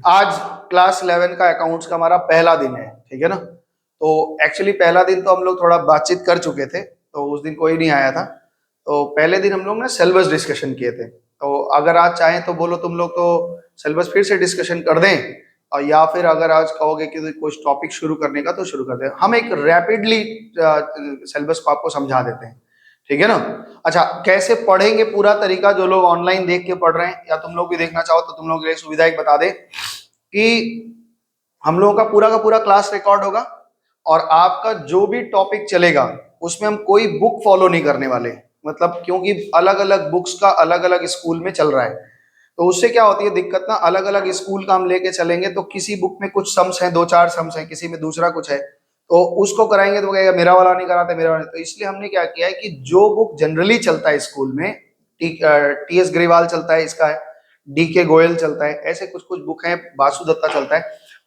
आज क्लास 11 का अकाउंट्स का हमारा पहला दिन है, ठीक है ना। तो एक्चुअली पहला दिन तो हम लोग थोड़ा बातचीत कर चुके थे, तो उस दिन कोई नहीं आया था। तो पहले दिन हम लोग ने सिलेबस डिस्कशन किए थे। तो अगर आज चाहें तो बोलो तुम लोग, तो सिलेबस फिर से डिस्कशन कर दें, और या फिर अगर आज कहोगे कि कुछ टॉपिक शुरू करने का तो शुरू कर दें। हम एक रैपिडली सिलेबस को आपको समझा देते हैं, ठीक है ना। अच्छा, कैसे पढ़ेंगे पूरा तरीका, जो लोग ऑनलाइन देख के पढ़ रहे हैं या तुम लोग भी देखना चाहो तो तुम लोग के लिए सुविधा एक बता दे कि हम लोगों का पूरा क्लास रिकॉर्ड होगा, और आपका जो भी टॉपिक चलेगा उसमें हम कोई बुक फॉलो नहीं करने वाले। मतलब क्योंकि अलग अलग बुक्स का अलग अलग स्कूल में चल रहा है, तो उससे क्या होती है दिक्कत ना, अलग अलग स्कूल का हम लेके चलेंगे तो किसी बुक में कुछ सम्स हैं, दो चार सम्स हैं, किसी में दूसरा कुछ है, तो उसको कराएंगे तो कहेगा मेरा वाला नहीं कराते, मेरा वाला नहीं। तो इसलिए हमने क्या किया है कि जो बुक जनरली चलता है स्कूल में, टी एस ग्रेवाल चलता है, इसका है डी के गोयल चलता है, ऐसे कुछ कुछ बुक हैं, बासुदत्ता चलता है।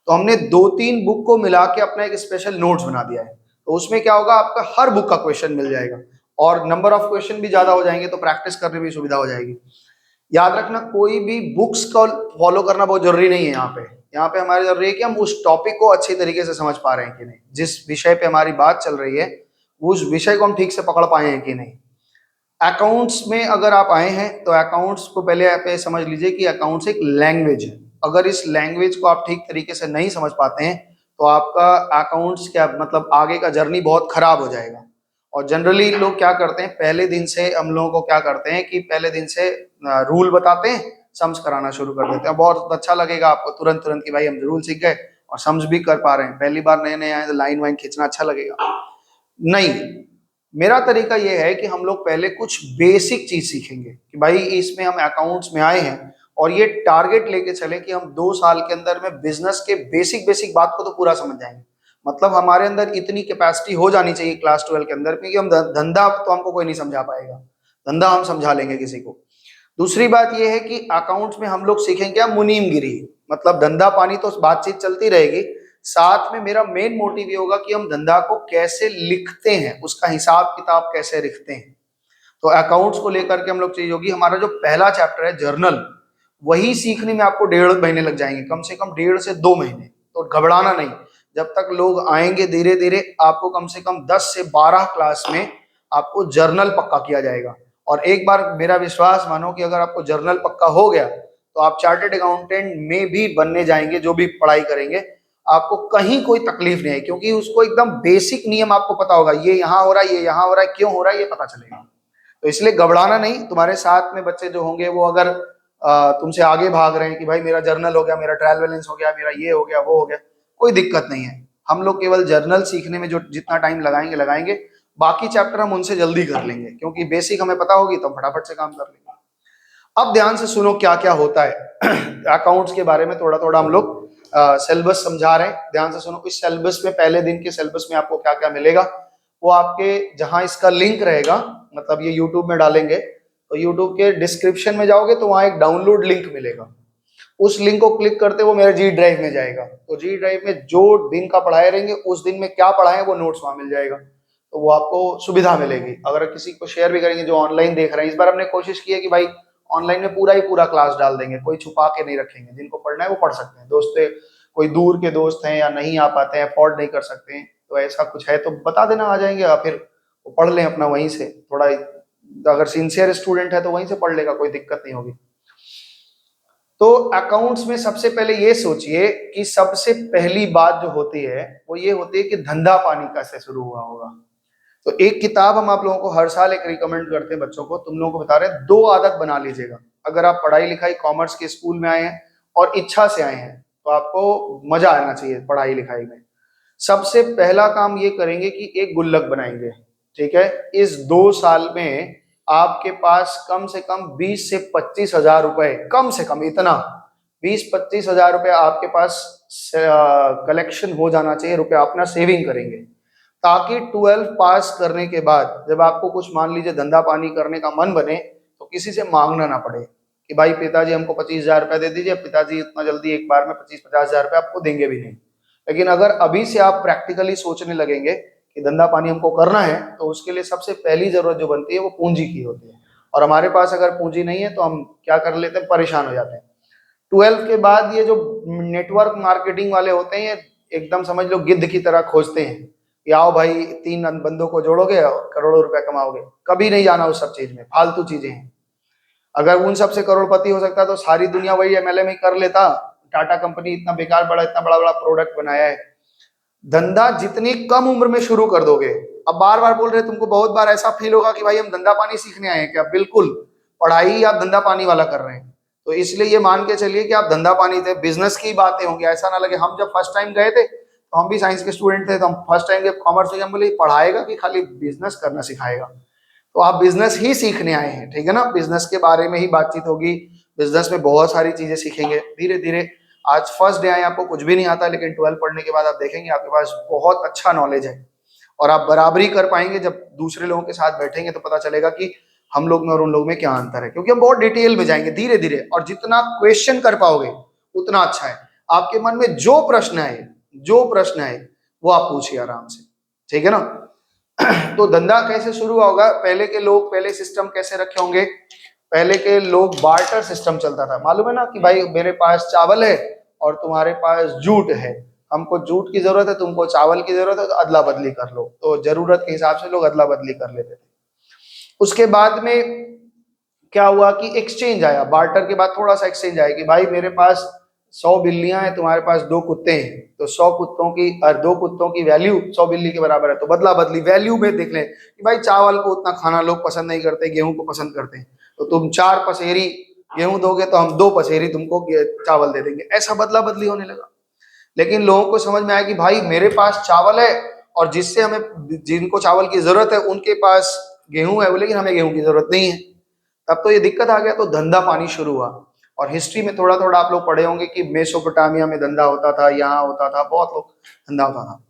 तो हमने दो तीन बुक को मिला के अपना एक स्पेशल नोट्स बना दिया है। तो उसमें क्या होगा, आपका हर बुक का क्वेश्चन मिल जाएगा, और नंबर ऑफ क्वेश्चन भी ज्यादा हो जाएंगे, तो प्रैक्टिस करने में सुविधा हो जाएगी। याद रखना, कोई भी बुक्स को फॉलो करना बहुत जरूरी नहीं है। यहाँ पे हमारे जरूरी है कि हम उस टॉपिक को अच्छी तरीके से समझ पा रहे हैं कि नहीं, जिस विषय पे हमारी बात चल रही है उस विषय को हम ठीक से पकड़ पाए हैं कि नहीं। अकाउंट्स में अगर आप आए हैं तो अकाउंट्स को पहले आप ये समझ लीजिए कि अकाउंट्स एक लैंग्वेज है। अगर इस लैंग्वेज को आप ठीक तरीके से नहीं समझ पाते हैं तो आपका अकाउंट्स क्या मतलब आगे का जर्नी बहुत खराब हो जाएगा। और जनरली लोग क्या करते हैं, पहले दिन से हम लोगों को क्या करते हैं कि पहले दिन से रूल बताते हैं, सम्स कराना शुरू कर देते हैं। बहुत अच्छा लगेगा आपको तुरंत तुरंत कि भाई हम रूल सीख गए और सम्स भी कर पा रहे हैं। पहली बार नए नए आए तो लाइन वाइन खींचना अच्छा लगेगा नहीं। मेरा तरीका यह है कि हम लोग पहले कुछ बेसिक चीज सीखेंगे कि भाई इसमें हम अकाउंट्स में आए हैं, और ये टारगेट लेके चले कि हम 2 साल के अंदर में बिजनेस के बेसिक बेसिक बात को तो पूरा समझ जाएंगे। मतलब हमारे अंदर इतनी कैपेसिटी हो जानी चाहिए क्लास 12 के अंदर में कि हम धंधा तो हमको कोई नहीं समझा पाएगा, धंधा हम समझा लेंगे किसी को। दूसरी बात यह है कि अकाउंट्स में हम लोग सीखेंगे क्या, मुनीमगिरी। मतलब धंधा पानी तो बातचीत चलती रहेगी, साथ में मेरा मेन मोटिव ये होगा कि हम धंधा को कैसे लिखते हैं, उसका हिसाब किताब कैसे लिखते हैं। तो अकाउंट्स को लेकर के हम लोग चीज होगी। हमारा जो पहला चैप्टर है जर्नल, वही सीखने में आपको 1.5 महीने लग जाएंगे, कम से कम 1.5 से 2 महीने। तो घबराना नहीं, जब तक लोग आएंगे धीरे धीरे आपको कम से कम 10 से 12 क्लास में आपको जर्नल पक्का किया जाएगा। और एक बार मेरा विश्वास मानो कि अगर आपको जर्नल पक्का हो गया तो आप चार्टेड अकाउंटेंट में भी बनने जाएंगे। जो भी पढ़ाई करेंगे आपको कहीं कोई तकलीफ नहीं है, क्योंकि उसको एकदम बेसिक नियम आपको पता होगा, ये यहाँ हो रहा है, ये यहाँ हो रहा है, क्यों हो रहा है ये पता चलेगा। तो इसलिए घबराना नहीं। तुम्हारे साथ में बच्चे जो होंगे वो अगर तुमसे आगे भाग रहे हैं कि भाई मेरा जर्नल हो गया, मेरा ट्रायल बैलेंस हो गया, मेरा ये हो गया वो हो गया, कोई दिक्कत नहीं है। हम लोग केवल जर्नल सीखने में जो जितना टाइम लगाएंगे लगाएंगे, बाकी चैप्टर हम उनसे जल्दी कर लेंगे, क्योंकि बेसिक हमें पता होगी तो हम फटाफट से काम कर लेंगे। अब ध्यान से सुनो क्या क्या होता है अकाउंट्स के बारे में थोड़ा थोड़ा हम लोग सिलेबस समझा रहे हैं, ध्यान से सुनो। इस सिलेबस में पहले दिन के सिलेबस में आपको क्या क्या मिलेगा, वो आपके जहां इसका लिंक रहेगा, मतलब ये यूट्यूब में डालेंगे तो यूट्यूब के डिस्क्रिप्शन में जाओगे तो वहां एक डाउनलोड लिंक मिलेगा। उस लिंक को क्लिक करते वो मेरे जी ड्राइव में जाएगा। तो जी ड्राइव में जो दिन का पढ़ाए रहेंगे उस दिन में क्या पढ़ाए वो नोट्स वहां मिल जाएगा, तो वो आपको सुविधा मिलेगी। अगर किसी को शेयर भी करेंगे जो ऑनलाइन देख रहे हैं, इस बार हमने कोशिश की है कि भाई ऑनलाइन में पूरा ही पूरा क्लास डाल देंगे, कोई छुपा के नहीं रखेंगे। जिनको पढ़ना है वो पढ़ सकते हैं, दोस्त कोई दूर के दोस्त हैं या नहीं आ पाते हैं, अफोर्ड नहीं कर सकते हैं, तो ऐसा कुछ है तो बता देना, आ जाएंगे, या फिर वो पढ़ लें अपना वहीं से। थोड़ा अगर सिंसियर स्टूडेंट है तो वहीं से पढ़ लेगा, कोई दिक्कत नहीं होगी। तो अकाउंट्स में सबसे पहले ये सोचिए कि सबसे पहली बात जो होती है वो ये होती है कि धंधा पानी कैसे शुरू हुआ होगा। तो एक किताब हम आप लोगों को हर साल एक रिकमेंड करते हैं बच्चों को, तुम लोगों को बता रहे हैं, 2 आदत बना लीजिएगा। अगर आप पढ़ाई लिखाई कॉमर्स के स्कूल में आए हैं और इच्छा से आए हैं तो आपको मजा आना चाहिए पढ़ाई लिखाई में। सबसे पहला काम ये करेंगे कि एक गुल्लक बनाएंगे, ठीक है। इस 2 साल में आपके पास कम से कम 20 से 25 हजार रुपए, कम से कम इतना 20-25 हजार रुपए आपके पास कलेक्शन हो जाना चाहिए, रुपया अपना सेविंग करेंगे, ताकि 12 पास करने के बाद जब आपको कुछ मान लीजिए धंधा पानी करने का मन बने तो किसी से मांगना ना पड़े कि भाई पिताजी हमको 25 हजार रुपया दे दीजिए। पिताजी इतना जल्दी एक बार में 25-50 हजार रुपया आपको देंगे भी नहीं। लेकिन अगर अभी से आप प्रैक्टिकली सोचने लगेंगे कि धंधा पानी हमको करना है, तो उसके लिए सबसे पहली जरूरत जो बनती है वो पूंजी की होती है। और हमारे पास अगर पूंजी नहीं है तो हम क्या कर लेते हैं, परेशान हो जाते हैं। 12th के बाद ये जो नेटवर्क मार्केटिंग वाले होते हैं, ये एकदम समझ लो गिद्ध की तरह खोजते हैं कि आओ भाई 3 बंदों को जोड़ोगे और करोड़ों रुपए कमाओगे। कभी नहीं जाना उस सब चीज में, फालतू चीजें हैं। अगर उन सब से करोड़पति हो सकता तो सारी दुनिया वही एमएलएम ही कर लेता। टाटा कंपनी इतना बेकार बड़ा, इतना बड़ा बड़ा प्रोडक्ट बनाया है। धंधा जितनी कम उम्र में शुरू कर दोगे, अब बार बार बोल रहे, तुमको बहुत बार ऐसा फील होगा कि भाई हम धंधा पानी सीखने आए हैं क्या? बिल्कुल, पढ़ाई आप धंधा पानी वाला कर रहे हैं। तो इसलिए ये मान के चलिए कि आप धंधा पानी थे, बिजनेस की बातें होंगी। ऐसा ना लगे, हम जब फर्स्ट टाइम गए थे तो हम भी साइंस के स्टूडेंट थे, तो हम फर्स्ट टाइम जब कॉमर्स में, हम बोले पढ़ाएगा कि खाली बिजनेस करना सिखाएगा? तो आप बिजनेस ही सीखने आए हैं, ठीक है ना। बिजनेस के बारे में ही बातचीत होगी, बिजनेस में बहुत सारी चीजें सीखेंगे धीरे धीरे। आज फर्स्ट डे आए, आपको कुछ भी नहीं आता, लेकिन 12 पढ़ने के बाद आप देखेंगे आपके पास बहुत अच्छा नॉलेज है और आप बराबरी कर पाएंगे। जब दूसरे लोगों के साथ बैठेंगे तो पता चलेगा कि हम लोग में और उन लोग में क्या अंतर है, क्योंकि हम बहुत डिटेल में जाएंगे धीरे धीरे। और जितना क्वेश्चन कर पाओगे उतना अच्छा है। आपके मन में जो प्रश्न है वो आप पूछिए आराम से, ठीक है ना। तो धंधा कैसे शुरू होगा? पहले के लोग, पहले सिस्टम कैसे रखे होंगे? पहले के लोग बार्टर सिस्टम चलता था, मालूम है ना, कि भाई मेरे पास चावल है और तुम्हारे पास जूट है, हमको जूट की जरूरत है, तुमको चावल की जरूरत है, तो अदला बदली कर लो। तो जरूरत के हिसाब से लोग अदला बदली कर लेते थे। उसके बाद में क्या हुआ कि एक्सचेंज आया। बार्टर के बाद थोड़ा सा एक्सचेंज आया कि भाई मेरे पास 100 बिल्लियां हैं, तुम्हारे पास 2 कुत्ते हैं, तो 100 कुत्तों की और 2 कुत्तों की वैल्यू 100 बिल्ली के बराबर है, तो बदला बदली वैल्यू में देख लें कि भाई चावल को उतना खाना लोग पसंद नहीं करते, गेहूं को पसंद करते हैं, तो तुम 4 पसेरी गेहूं दोगे तो हम 2 पसेरी तुमको चावल दे देंगे। ऐसा बदला बदली होने लगा। लेकिन लोगों को समझ में आया कि भाई मेरे पास चावल है और जिससे हमें, जिनको चावल की जरूरत है उनके पास गेहूं है, लेकिन हमें गेहूं की जरूरत नहीं है। तब तो ये दिक्कत आ गया, तो धंधा पानी शुरू हुआ। और हिस्ट्री में थोड़ा थोड़ा आप लोग पढ़े होंगे कि मेसोपोटामिया में धंधा होता था, यहाँ होता था, बहुत लोग धंधा होता था।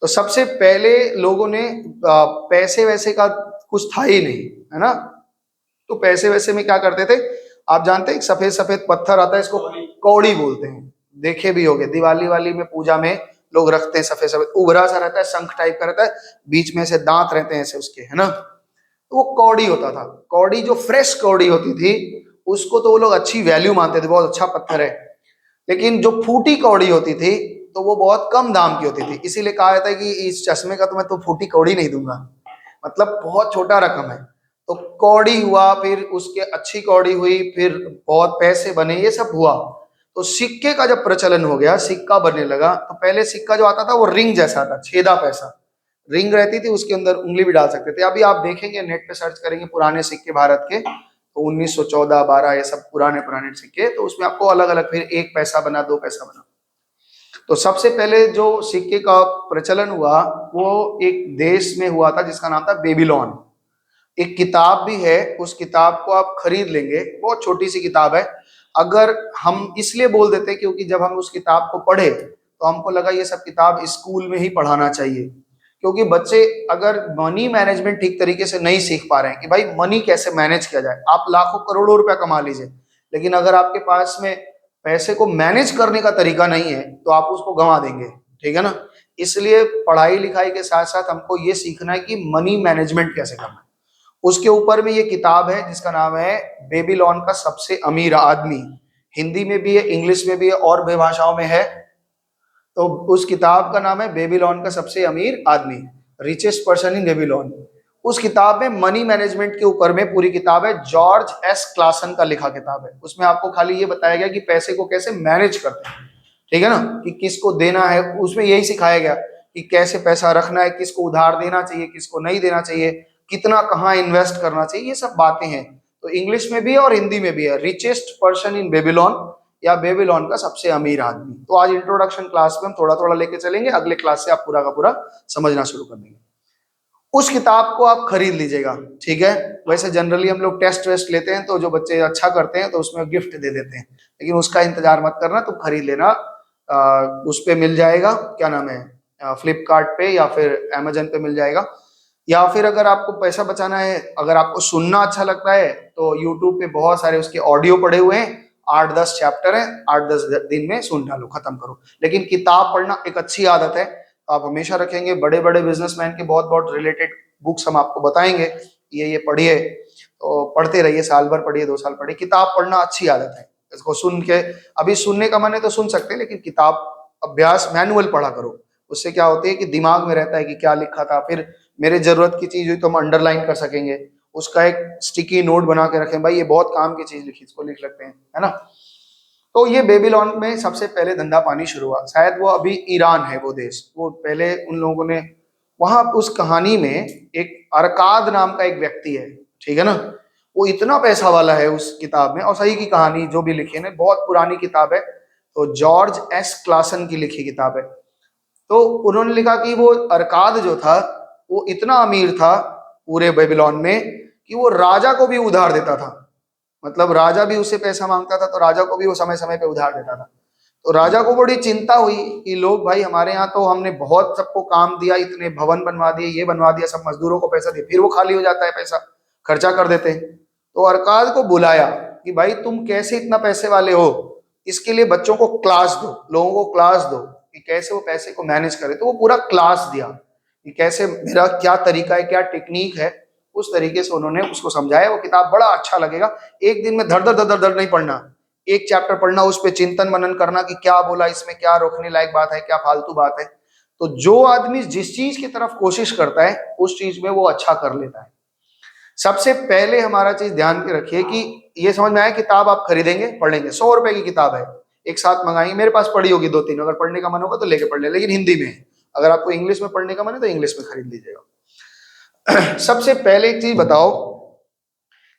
तो सबसे पहले लोगों ने पैसे वैसे का कुछ था ही नहीं, है ना। तो पैसे वैसे में क्या करते थे, आप जानते हैं, एक सफेद सफेद पत्थर आता है, इसको कौड़ी बोलते हैं, देखे भी होंगे, दिवाली वाली में पूजा में लोग रखते हैं, सफेद सफेद उभरा सा रहता है, शंख टाइप का रहता है, बीच में से दांत रहते हैं ऐसे उसके, है ना। तो वो कौड़ी होता था। कौड़ी जो फ्रेश कौड़ी होती थी उसको तो वो लोग अच्छी वैल्यू मानते थे, बहुत अच्छा पत्थर है। लेकिन जो फूटी कौड़ी होती थी तो वो बहुत कम दाम की होती थी। इसीलिए कहा जाता है कि इस चश्मे का तो मैं तो फूटी कौड़ी नहीं दूंगा, मतलब बहुत छोटा रकम है। तो कौड़ी हुआ, फिर उसके अच्छी कौड़ी हुई, फिर बहुत पैसे बने, ये सब हुआ। तो सिक्के का जब प्रचलन हो गया, सिक्का बनने लगा, तो पहले सिक्का जो आता था वो रिंग जैसा था, छेदा पैसा रिंग रहती थी, उसके अंदर उंगली भी डाल सकते थे। अभी आप देखेंगे, नेट पे सर्च करेंगे पुराने सिक्के भारत के, तो 1914 12 ये सब पुराने पुराने सिक्के, तो उसमें आपको अलग अलग, फिर 1 पैसा बना, 2 पैसा बना। तो सबसे पहले जो सिक्के का प्रचलन हुआ वो एक देश में हुआ था जिसका नाम था बेबीलोन। एक किताब भी है, उस किताब को आप खरीद लेंगे, बहुत छोटी सी किताब है। अगर हम इसलिए बोल देते क्योंकि जब हम उस किताब को पढ़े तो हमको लगा ये सब किताब स्कूल में ही पढ़ाना चाहिए, क्योंकि बच्चे अगर मनी मैनेजमेंट ठीक तरीके से नहीं सीख पा रहे हैं कि भाई मनी कैसे मैनेज किया जाए। आप लाखों करोड़ों रुपया कमा लीजिए, लेकिन अगर आपके पास में पैसे को मैनेज करने का तरीका नहीं है तो आप उसको गंवा देंगे, ठीक है ना। इसलिए पढ़ाई लिखाई के साथ साथ हमको ये सीखना है कि मनी मैनेजमेंट कैसे करना है। उसके ऊपर में ये किताब है जिसका नाम है बेबीलोन का सबसे अमीर आदमी। हिंदी में भी है, इंग्लिश में भी है, और भी भाषाओं में है। तो उस किताब का नाम है बेबीलोन का सबसे अमीर आदमी, रिचेस्ट पर्सन इन बेबीलोन। उस किताब में मनी मैनेजमेंट के ऊपर में पूरी किताब है, जॉर्ज एस क्लासन का लिखा किताब है। उसमें आपको खाली ये बताया गया कि पैसे को कैसे मैनेज करते हैं, ठीक है ना, कि किसको देना है। उसमें यही सिखाया गया कि कैसे पैसा रखना है, किसको उधार देना चाहिए, किसको नहीं देना चाहिए, कितना कहाँ इन्वेस्ट करना चाहिए, ये सब बातें हैं। तो इंग्लिश में भी है और हिंदी में भी है, रिचेस्ट पर्सन इन बेबीलोन या बेबीलोन का सबसे अमीर आदमी। तो आज इंट्रोडक्शन क्लास में हम थोड़ा थोड़ा लेके चलेंगे, अगले क्लास से आप पूरा का पूरा समझना शुरू कर देंगे। उस किताब को आप खरीद लीजिएगा, ठीक है। वैसे जनरली हम लोग टेस्ट वेस्ट लेते हैं तो जो बच्चे अच्छा करते हैं तो उसमें गिफ्ट दे देते हैं, लेकिन उसका इंतजार मत करना, तुम खरीद लेना। उस पे मिल जाएगा, क्या नाम है, फ्लिपकार्ट पे या फिर अमेजन पे मिल जाएगा। या फिर अगर आपको पैसा बचाना है, अगर आपको सुनना अच्छा लगता है तो यूट्यूब पे बहुत सारे उसके ऑडियो पड़े हुए हैं, 8-10 चैप्टर है, 8-10 दिन में सुन डालो, खत्म करो। लेकिन किताब पढ़ना एक अच्छी आदत है, आप हमेशा रखेंगे। बड़े बड़े बिजनेसमैन के बहुत बहुत रिलेटेड बुक्स हम आपको बताएंगे, ये पढ़िए, तो पढ़ते रहिए, साल भर पढ़िए, 2 साल पढ़िए। किताब पढ़ना अच्छी आदत है, इसको सुन के, अभी सुनने का मन है तो सुन सकते हैं, लेकिन किताब अभ्यास मैनुअल पढ़ा करो। उससे क्या होती है कि दिमाग में रहता है कि क्या लिखा था, फिर मेरे जरूरत की चीज हुई तो हम अंडरलाइन कर सकेंगे, उसका एक स्टिकी नोट बना के रखें, भाई ये बहुत काम की चीज लिखी, इसको लिख लगते हैं, है ना। तो ये बेबीलोन में सबसे पहले धंधा पानी शुरू हुआ, शायद वो अभी ईरान है वो देश, वो पहले उन लोगों ने वहां उस कहानी में एक अरकाद नाम का एक व्यक्ति है, ठीक है ना, वो इतना पैसा वाला है उस किताब में, और सही की कहानी जो भी लिखी है ना, बहुत पुरानी किताब है, तो जॉर्ज एस क्लासन की लिखी किताब है। तो उन्होंने लिखा कि वो अरकाद जो था वो इतना अमीर था पूरे बेबीलोन में कि वो राजा को भी उधार देता था, मतलब राजा भी उससे पैसा मांगता था तो राजा को भी वो समय समय पे उधार देता था। तो राजा को बड़ी चिंता हुई कि लोग भाई हमारे यहाँ तो हमने बहुत सबको काम दिया, इतने भवन बनवा दिए, ये बनवा दिया, सब मजदूरों को पैसा दिया, फिर वो खाली हो जाता है, पैसा खर्चा कर देते हैं। तो अरकाद को बुलाया कि भाई तुम कैसे इतना पैसे वाले हो, इसके लिए बच्चों को क्लास दो, लोगों को क्लास दो कि कैसे वो पैसे को मैनेज करे। तो वो पूरा क्लास दिया कि कैसे मेरा क्या तरीका है, क्या टेक्निक है, उस तरीके से उन्होंने उसको समझाया। वो किताब बड़ा अच्छा लगेगा, एक दिन में धड़ धड़ धड़ धड़ नहीं पढ़ना, एक चैप्टर पढ़ना, उस पर चिंतन मनन करना कि क्या बोला इसमें, क्या रोकने लायक बात है, क्या फालतू बात है। तो जो आदमी जिस चीज की तरफ कोशिश करता है उस चीज में वो अच्छा कर लेता है। सबसे पहले हमारा चीज ध्यान के रखिए कि ये समझ में आया, किताब आप खरीदेंगे पढ़ लेंगे, 100 रुपए की किताब है, एक साथ मंगाएंगे, मेरे पास पड़ी होगी 2-3, अगर पढ़ने का मन होगा तो लेके पढ़ ले, लेकिन हिंदी में है। अगर आपको इंग्लिश में पढ़ने का मन है तो इंग्लिश में खरीद लीजिएगा। सबसे पहले एक चीज बताओ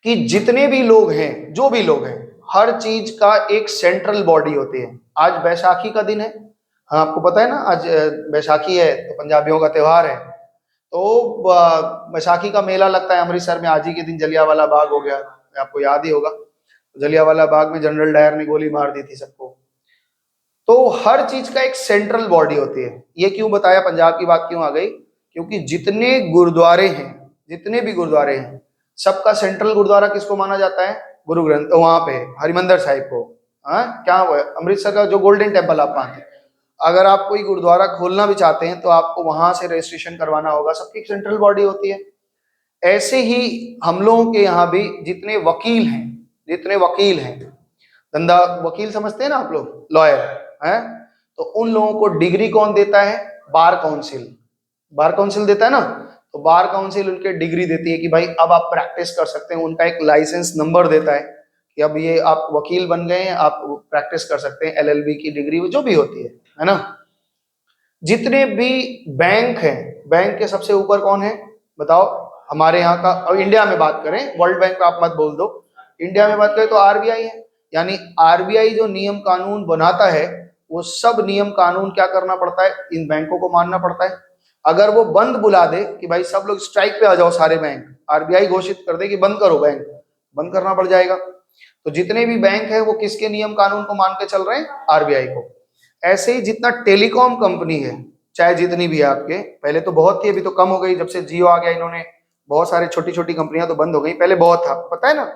कि जितने भी लोग हैं, जो भी लोग हैं, हर चीज का एक सेंट्रल बॉडी होती है। आज बैसाखी का दिन है, हाँ आपको पता है ना, आज बैसाखी है तो पंजाबियों का त्योहार है। तो बैसाखी का मेला लगता है अमृतसर में, आज ही के दिन जलियांवाला बाग हो गया, आपको याद ही होगा, जलियांवाला बाग में जनरल डायर ने गोली मार दी थी सबको। तो हर चीज का एक सेंट्रल बॉडी होती है। ये क्यों बताया, पंजाब की बात क्यों आ गई, क्योंकि जितने गुरुद्वारे हैं, जितने भी गुरुद्वारे हैं, सबका सेंट्रल गुरुद्वारा किसको माना जाता है, गुरु ग्रंथ, वहां पे हरिमंदर साहिब को। हाँ क्या हुआ, अमृतसर का जो गोल्डन टेम्पल आप मानते हैं, अगर आप कोई गुरुद्वारा खोलना भी चाहते हैं तो आपको वहां से रजिस्ट्रेशन करवाना होगा, सबकी सेंट्रल बॉडी होती है। ऐसे ही हम लोगों के यहाँ भी जितने वकील हैं, जितने वकील हैं, धंधा वकील समझते हैं ना आप लोग, लॉयर है, तो उन लोगों को डिग्री कौन देता है, बार काउंसिल, बार काउंसिल देता है ना। तो बार काउंसिल उनके डिग्री देती है कि भाई अब आप प्रैक्टिस कर सकते हैं, उनका एक लाइसेंस नंबर देता है कि अब ये आप वकील बन गए हैं, आप प्रैक्टिस कर सकते हैं, एलएलबी की डिग्री जो भी होती है ना। जितने भी बैंक हैं, बैंक के सबसे ऊपर कौन है बताओ, हमारे यहाँ का, और इंडिया में बात करें, वर्ल्ड बैंक का आप मत बोल दो, इंडिया में बात करें तो आरबीआई है। यानी आरबीआई जो नियम कानून बनाता है वो सब नियम कानून क्या करना पड़ता है, इन बैंकों को मानना पड़ता है। अगर वो बंद बुला दे कि भाई सब लोग स्ट्राइक पे आ जाओ सारे बैंक, आरबीआई घोषित कर दे कि बंद करो बैंक, बंद करना पड़ जाएगा। तो जितने भी बैंक है वो किसके नियम कानून को मान के चल रहे हैं, आरबीआई को। ऐसे ही जितना टेलीकॉम कंपनी है, चाहे जितनी भी है आपके, पहले तो बहुत थी, अभी तो कम हो गई, जब से जियो आ गया इन्होंने बहुत सारे छोटी छोटी कंपनियां तो बंद हो गई, पहले बहुत था, पता है ना,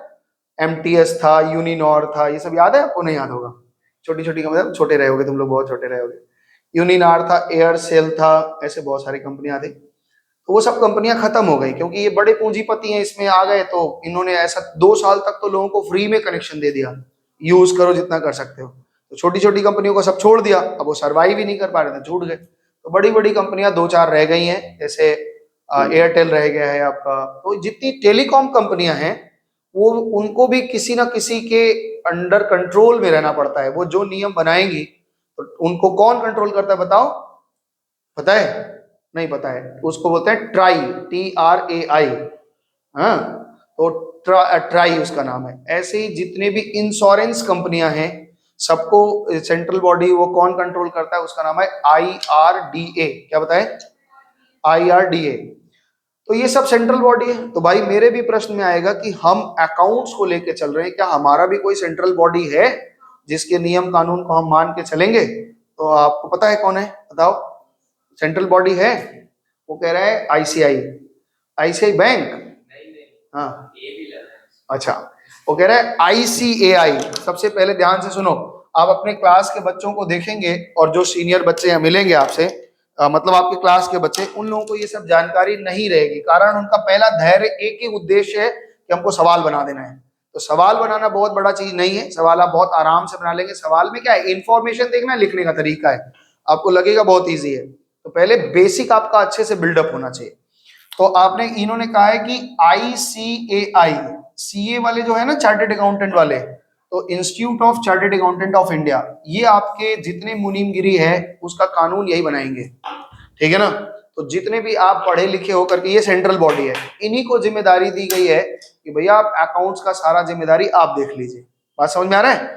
एमटीएस था, यूनिनॉर था, ये सब याद है आपको, नहीं याद होगा, छोटी छोटी कंपनियां, छोटे रहे होगे तुम लोग, बहुत छोटे रहे होगे। यूनिनॉर था, एयरसेल था, ऐसे बहुत सारी कंपनियां थी। तो वो सब कंपनियां खत्म हो गई क्योंकि ये बड़े पूंजीपति हैं, इसमें आ गए, तो इन्होंने ऐसा 2 साल तक तो लोगों को फ्री में कनेक्शन दे दिया, यूज करो जितना कर सकते हो। तो छोटी छोटी कंपनियों को सब छोड़ दिया, अब वो सर्वाइव ही नहीं कर पा रहे थे, छूट गए। तो बड़ी बड़ी कंपनियां 2-4 रह गई हैं, जैसे एयरटेल रह गया है आपका। तो जितनी टेलीकॉम कंपनियां हैं वो, उनको भी किसी ना किसी के अंडर कंट्रोल में रहना पड़ता है। वो जो नियम बनाएंगी तो उनको कौन कंट्रोल करता है बताओ, पता है, नहीं पता है, उसको बोलते हैं ट्राई, TRAI, हाँ, तो ट्राई उसका नाम है। ऐसे ही जितने भी इंश्योरेंस कंपनियां हैं सबको सेंट्रल बॉडी वो कौन कंट्रोल करता है, उसका नाम है IRDA। क्या बताए, IRDA। तो ये सब सेंट्रल बॉडी है। तो भाई मेरे भी प्रश्न में आएगा कि हम अकाउंट्स को लेके चल रहे हैं, क्या हमारा भी कोई सेंट्रल बॉडी है जिसके नियम कानून को हम मान के चलेंगे? तो आपको पता है कौन है, बताओ, सेंट्रल बॉडी है? वो कह रहा है आईसीआई बैंक, हाँ अच्छा, वो कह रहा है ICAI। सबसे पहले ध्यान से सुनो, आप अपने क्लास के बच्चों को देखेंगे और जो सीनियर बच्चे मिलेंगे आपसे, मतलब आपके क्लास के बच्चे, उन लोगों को ये सब जानकारी नहीं रहेगी। कारण उनका पहला धैर्य, एक ही उद्देश्य है कि हमको सवाल बना देना है, तो सवाल बनाना बहुत बड़ा चीज नहीं है, सवाल आप बहुत आराम से बना लेंगे। सवाल में क्या है, इंफॉर्मेशन देखना है, लिखने का तरीका है, आपको लगेगा बहुत ईजी है। तो पहले बेसिक आपका अच्छे से बिल्डअप होना चाहिए। तो आपने, इन्होंने कहा है कि ICAI, सीए वाले जो है ना, चार्टेड अकाउंटेंट वाले, तो institute of chartered accountant of India, ये आपके जितने मुनीमगिरी है उसका कानून यही बनाएंगे, ठीक है ना। तो जितने भी आप पढ़े लिखे होकर के, ये सेंट्रल बॉडी है, इन्हीं को जिम्मेदारी दी गई है कि भैया आप अकाउंट्स का सारा जिम्मेदारी आप देख लीजिए। बात समझ में आ रहा है?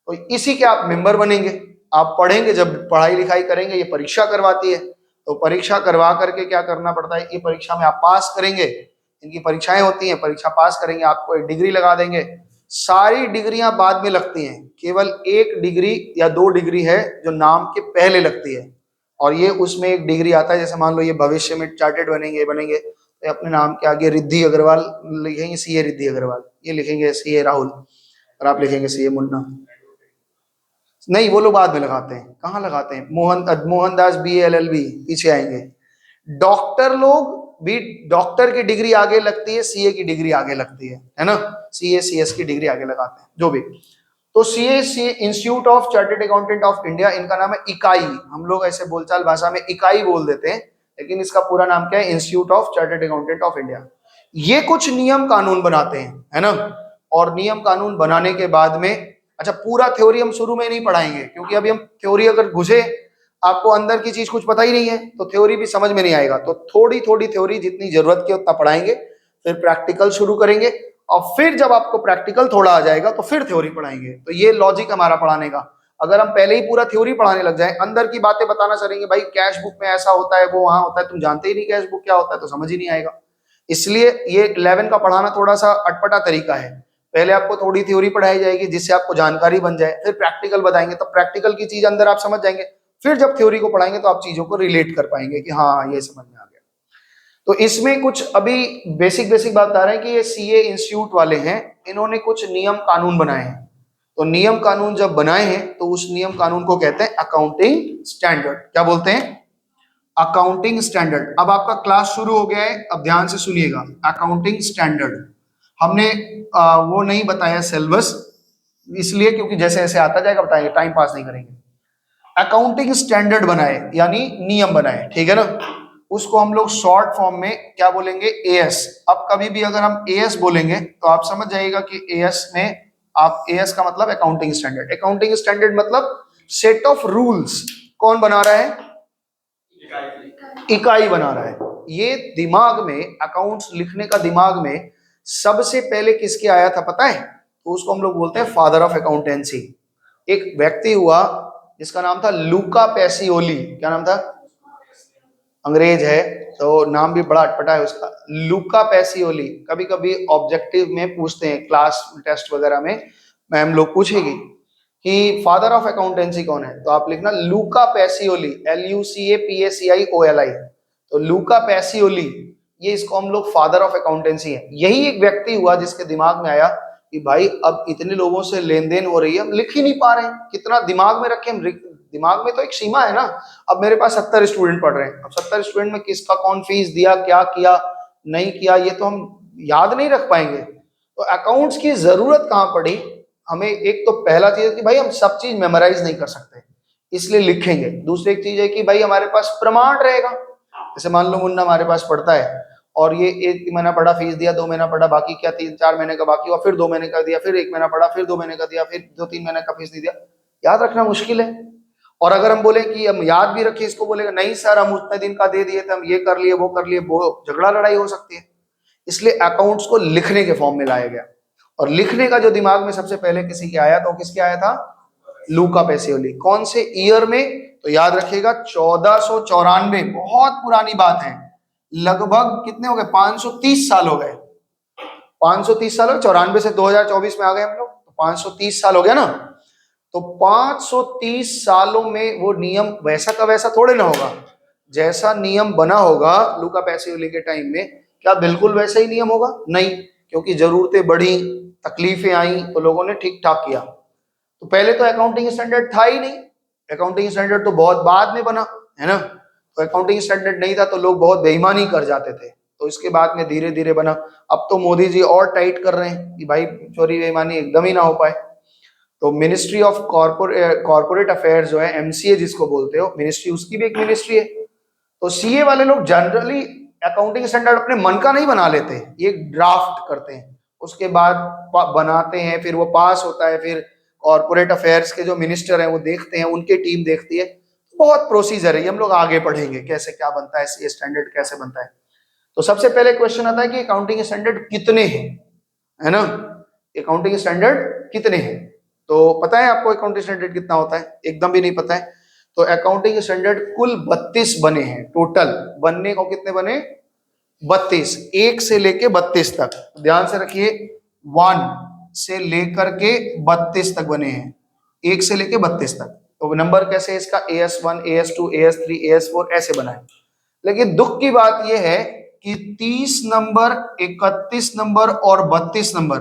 तो इसी के आप मेंबर बनेंगे। आप पढ़ेंगे, जब पढ़ाई लिखाई करेंगे, ये परीक्षा करवाती है, तो परीक्षा करवा करके क्या करना पड़ता है, ये परीक्षा में आप पास करेंगे, इनकी परीक्षाएं होती हैं, परीक्षा पास करेंगे, आपको एक डिग्री लगा देंगे। सारी डिग्रियां बाद में लगती हैं, केवल एक डिग्री या 2 डिग्री है जो नाम के पहले लगती है, और ये उसमें एक डिग्री आता है, जैसे मान लो ये भविष्य में चार्टेड बनेंगे तो अपने नाम के आगे रिद्धि अग्रवाल लिखेंगे, सीए रिद्धि अग्रवाल, ये लिखेंगे सीए राहुल, और आप लिखेंगे सीए मुन्ना। नहीं, वो लोग बाद में लगाते हैं, कहाँ लगाते हैं, मोहनदास BA LLB पीछे आएंगे। डॉक्टर लोग भी, डॉक्टर की डिग्री आगे लगती है, सीए की डिग्री आगे लगती है ना, सीए CS की डिग्री आगे लगाते हैं जो भी। तो CA institute of chartered accountant of India, इनका नाम है इकाई, हम लोग ऐसे बोलचाल भाषा में इकाई बोल देते हैं, लेकिन इसका पूरा नाम क्या है, institute of chartered accountant of India. ये कुछ नियम कानून बनाते हैं, है ना, और नियम कानून बनाने के बाद में, अच्छा पूरा थ्योरी हम शुरू में नहीं पढ़ाएंगे, क्योंकि अभी हम थ्योरी अगर घुसे, आपको अंदर की चीज कुछ पता ही नहीं है तो थ्योरी भी समझ में नहीं आएगा। तो थोड़ी थोड़ी थ्योरी, जितनी जरूरत की उतना पढ़ाएंगे, फिर प्रैक्टिकल शुरू करेंगे, और फिर जब आपको प्रैक्टिकल थोड़ा आ जाएगा तो फिर थ्योरी पढ़ाएंगे। तो ये लॉजिक हमारा पढ़ाने का। अगर हम पहले ही पूरा थ्योरी पढ़ाने लग जाए, अंदर की बातें बताना चलेंगे, भाई कैश बुक में ऐसा होता है, वो वहां होता है, तुम जानते ही नहीं कैश बुक क्या होता है, तो समझ ही नहीं आएगा। इसलिए ये 11 का पढ़ाना थोड़ा सा अटपटा तरीका है। पहले आपको थोड़ी थ्योरी पढ़ाई जाएगी जिससे आपको जानकारी बन जाए, फिर प्रैक्टिकल बताएंगे, तो प्रैक्टिकल की चीज अंदर आप समझ जाएंगे, फिर जब थ्योरी को पढ़ाएंगे तो आप चीजों को रिलेट कर पाएंगे कि हाँ ये समझ में आ गया। तो इसमें कुछ अभी बेसिक बेसिक बात बता रहे हैं कि ये सीए इंस्टीट्यूट वाले हैं, इन्होंने कुछ नियम कानून बनाए हैं। तो नियम कानून जब बनाए हैं तो उस नियम कानून को कहते हैं अकाउंटिंग स्टैंडर्ड। क्या बोलते हैं? Accounting standard. अब आपका क्लास शुरू हो गया है, अब ध्यान से सुनिएगा। अकाउंटिंग स्टैंडर्ड हमने वो नहीं बताया सिलेबस, इसलिए क्योंकि जैसे जैसे आता जाएगा बताएंगे, टाइम पास नहीं करेंगे। अकाउंटिंग स्टैंडर्ड बनाए यानी नियम बनाए, ठीक है ना, उसको हम लोग शॉर्ट फॉर्म में क्या बोलेंगे, एएस। अब कभी भी अगर हम एएस बोलेंगे तो आप समझ जाइएगा कि एएस में, आप एएस का मतलब अकाउंटिंग स्टैंडर्ड। अकाउंटिंग स्टैंडर्ड मतलब सेट ऑफ रूल्स। कौन बना रहा है? इकाई बना रहा है। ये दिमाग में, अकाउंट्स लिखने का दिमाग में सबसे पहले किसके आया था पता है? तो उसको हम लोग बोलते हैं फादर ऑफ अकाउंटेंसी। एक व्यक्ति हुआ जिसका नाम था लूका पैसियोली। क्या नाम था? अंग्रेज है तो नाम भी बड़ा अटपटा है उसका, लूका पैसियोली। कभी कभी ऑब्जेक्टिव में पूछते हैं, क्लास टेस्ट वगैरह में मैम लोग पूछेगी कि फादर ऑफ अकाउंटेंसी कौन है, तो आप लिखना लूका पैसियोली, LUCAPACIOLI। तो लूका पैसियोली, ये इसको हम लोग फादर ऑफ अकाउंटेंसी है। यही एक व्यक्ति हुआ जिसके दिमाग में आया कि भाई अब इतने लोगों से लेन देन हो रही है, हम लिख ही नहीं पा रहे हैं, कितना दिमाग में रखें हम। दिमाग में तो एक सीमा है ना। अब मेरे पास 70 स्टूडेंट पढ़ रहे हैं, अब 70 स्टूडेंट में किसका कौन फीस दिया, क्या किया नहीं किया, ये तो हम याद नहीं रख पाएंगे। तो अकाउंट्स की जरूरत कहां पड़ी हमें? एक तो पहला चीज है कि भाई हम सब चीज मेमोराइज नहीं कर सकते, इसलिए लिखेंगे। दूसरी एक चीज है कि भाई हमारे पास प्रमाण रहेगा। जैसे मान लो मुन्ना हमारे पास पढ़ता है और ये 1 महीना पढ़ा, फीस दिया, 2 महीना पढ़ा, बाकी क्या 3-4 महीने का बाकी हुआ, फिर 2 महीने का दिया, फिर 1 महीना पढ़ा, फिर 2 महीने का दिया, फिर 2-3 महीने का फीस नहीं दिया, याद रखना मुश्किल है। और अगर हम बोले कि हम याद भी रखें, इसको बोलेगा नहीं सर हम उतने दिन का दे दिए थे, हम ये कर लिए वो कर लिए, वो झगड़ा लड़ाई हो सकती है। इसलिए अकाउंट्स को लिखने के फॉर्म में लाया गया। और लिखने का जो दिमाग में सबसे पहले किसी के आया, तो किसके आया था? लूका पैसियोली। कौन से ईयर में? तो याद रखिएगा 1494। बहुत पुरानी बात है, लगभग कितने हो गए? 530 साल हो गए। 530 साल हो, 94 से 2024 में आ गए हम लोग, तो 530 साल हो गया ना। तो 530 सालों में वो नियम वैसा का वैसा थोड़े ना होगा। जैसा नियम बना होगा लूका पैसियोली के टाइम में, क्या बिल्कुल वैसा ही नियम होगा? नहीं, क्योंकि जरूरतें बढ़ी, तकलीफें आई, तो लोगों ने ठीक ठाक किया। तो पहले तो अकाउंटिंग स्टैंडर्ड था ही नहीं, अकाउंटिंग स्टैंडर्ड तो बहुत बाद में बना, है ना। तो अकाउंटिंग स्टैंडर्ड नहीं था तो लोग बहुत बेईमानी कर जाते थे। तो इसके बाद में धीरे धीरे बना। अब तो मोदी जी और टाइट कर रहे हैं कि भाई चोरी बेईमानी एकदम ही ना हो पाए। तो मिनिस्ट्री ऑफ कॉर्पोरेट अफेयर्स जो है, एमसीए जिसको बोलते हो मिनिस्ट्री, उसकी भी एक मिनिस्ट्री है। तो सीए वाले लोग जनरली अकाउंटिंग स्टैंडर्ड अपने मन का नहीं बना लेते, ये ड्राफ्ट करते हैं, उसके बाद बनाते हैं, फिर वो पास होता है, फिर कॉर्पोरेट अफेयर्स के जो मिनिस्टर हैं वो देखते हैं, उनकी टीम देखती है। बहुत प्रोसीजर है, ये हम लोग आगे पढ़ेंगे कैसे क्या बनता है, सीए स्टैंडर्ड कैसे बनता है। तो सबसे पहले क्वेश्चन आता है कि अकाउंटिंग स्टैंडर्ड कितने हैं, है ना। अकाउंटिंग स्टैंडर्ड कितने हैं, तो पता है आपको अकाउंटिंग स्टैंडर्ड कितना होता है? एकदम भी नहीं पता है। तो अकाउंटिंग स्टैंडर्ड कुल 32 बने हैं टोटल, बनने को कितने बने? 32, 1 से लेके 32 तक, ध्यान से रखिए, 1 से लेकर के 32 तक बने हैं, 1 से लेके 32 तक। तो नंबर कैसे है इसका? AS1, AS2, AS3, AS4 ऐसे बनाए। लेकिन दुख की बात यह है कि 30 नंबर, 31 नंबर और 32 नंबर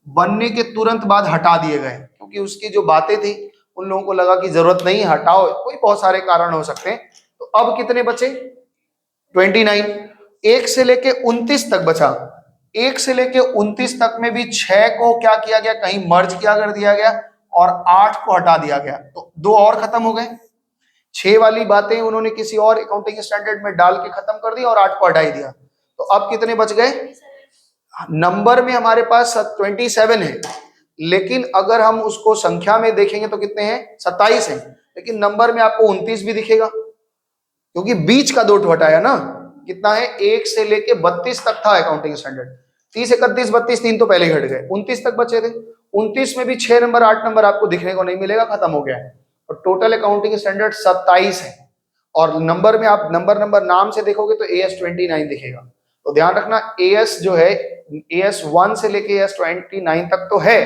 बनने के तुरंत बाद हटा दिए गए, क्योंकि उसकी जो बातें थी उन लोगों को लगा कि जरूरत नहीं, हटाओ, कोई बहुत सारे कारण हो सकते हैं। तो अब कितने बचे? 29। 1 से लेके 29 तक बचा। 1 से लेके 29 तक में भी 6 को क्या किया गया? कहीं मर्ज किया कर दिया गया और 8 को हटा दिया गया, तो 2 और खत्म हो गए। 6 वाली बातें उन्होंने किसी और अकाउंटिंग स्टैंडर्ड में डाल के खत्म कर दी और 8 को हटा ही दिया। तो अब कितने बच गए? नंबर में हमारे पास 27 है, लेकिन अगर हम उसको संख्या में देखेंगे तो कितने हैं? 27 हैं, लेकिन नंबर में आपको 29 भी दिखेगा, क्योंकि बीच का 2 हटाया ना। कितना है? 1 से लेके 32 तक था अकाउंटिंग स्टैंडर्ड, 30, 31, 32, 3 तो पहले ही घट गए, 29 तक बचे थे। 29 में भी 6 नंबर 8 नंबर आपको दिखने को नहीं मिलेगा, खत्म हो गया है। और टोटल अकाउंटिंग स्टैंडर्ड 27 है, और नंबर में आप नंबर नाम से देखोगे तो AS29 दिखेगा। तो ध्यान रखना, AS जो है, AS1 से लेके AS29 तक तो है,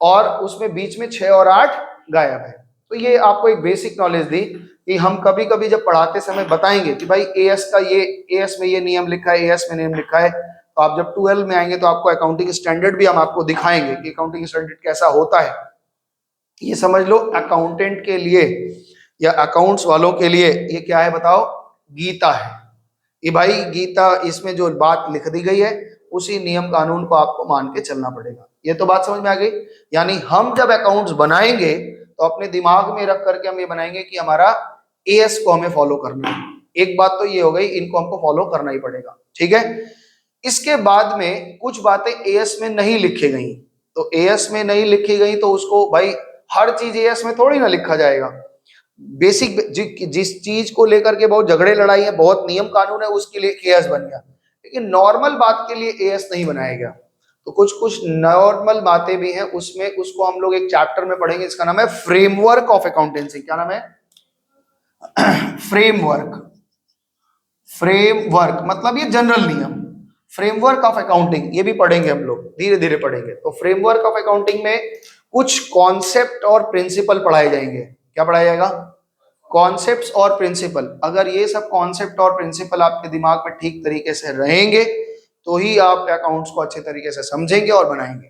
और उसमें बीच में 6 और 8 गायब है। तो ये आपको एक बेसिक नॉलेज दी कि हम कभी कभी जब पढ़ाते समय बताएंगे कि भाई AS का ये, AS में ये नियम लिखा है, AS में नियम लिखा है, तो आप जब 12 में आएंगे तो आपको अकाउंटिंग स्टैंडर्ड भी हम आपको दिखाएंगे कि अकाउंटिंग स्टैंडर्ड कैसा होता है। ये समझ लो अकाउंटेंट के लिए या अकाउंट्स वालों के लिए ये क्या है बताओ? गीता है। ये भाई गीता, इसमें जो बात लिख दी गई है उसी नियम कानून को आपको मान के चलना पड़ेगा। ये तो बात समझ में आ गई। यानी हम जब अकाउंट्स बनाएंगे तो अपने दिमाग में रख करके हम ये बनाएंगे कि हमारा AS को हमें फॉलो करना है। एक बात तो ये हो गई, इनको हमको फॉलो करना ही पड़ेगा, ठीक है। इसके बाद में कुछ बातें AS में नहीं लिखी गई, तो AS में नहीं लिखी गई तो उसको भाई हर चीज AS में थोड़ी ना लिखा जाएगा। बेसिक जिस चीज को लेकर के बहुत झगड़े लड़ाई है, बहुत नियम कानून है, उसके लिए AS बन गया, लेकिन नॉर्मल बात के लिए AS नहीं बनाया गया। तो कुछ कुछ नॉर्मल बातें भी हैं उसमें, उसको हम लोग एक चैप्टर में पढ़ेंगे, इसका नाम है फ्रेमवर्क ऑफ अकाउंटेंसी। क्या नाम है? फ्रेमवर्क। फ्रेमवर्क मतलब ये जनरल नियम, फ्रेमवर्क ऑफ अकाउंटिंग, ये भी पढ़ेंगे हम लोग, धीरे धीरे पढ़ेंगे। तो फ्रेमवर्क ऑफ अकाउंटिंग में कुछ कॉन्सेप्ट और प्रिंसिपल पढ़ाए जाएंगे। क्या पढ़ाया जाएगा? कॉन्सेप्ट्स और प्रिंसिपल। अगर ये सब कॉन्सेप्ट और प्रिंसिपल आपके दिमाग में ठीक तरीके से रहेंगे तो ही आप अकाउंट्स को अच्छे तरीके से समझेंगे और बनाएंगे,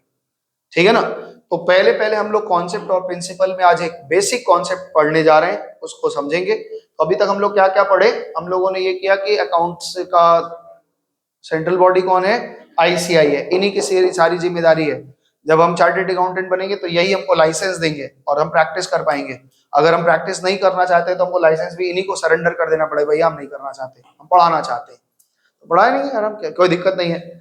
ठीक है ना। तो पहले पहले हम लोग कॉन्सेप्ट और प्रिंसिपल में आज एक बेसिक कॉन्सेप्ट पढ़ने जा रहे हैं, उसको समझेंगे। तो अभी तक हम लोग क्या क्या पढ़े? हम लोगों ने ये किया कि अकाउंट्स का सेंट्रल बॉडी कौन है? ICI है, इन्हीं की सारी जिम्मेदारी है। जब हम चार्टर्ड अकाउंटेंट बनेंगे तो यही हमको लाइसेंस देंगे और हम प्रैक्टिस कर पाएंगे। अगर हम प्रैक्टिस नहीं करना चाहते तो हमको लाइसेंस भी इन्हीं को सरेंडर कर देना पड़ेगा, भैया हम नहीं करना चाहते, हम पढ़ाना चाहते हैं, तो पढ़ाए नहीं आराम, कोई दिक्कत नहीं है।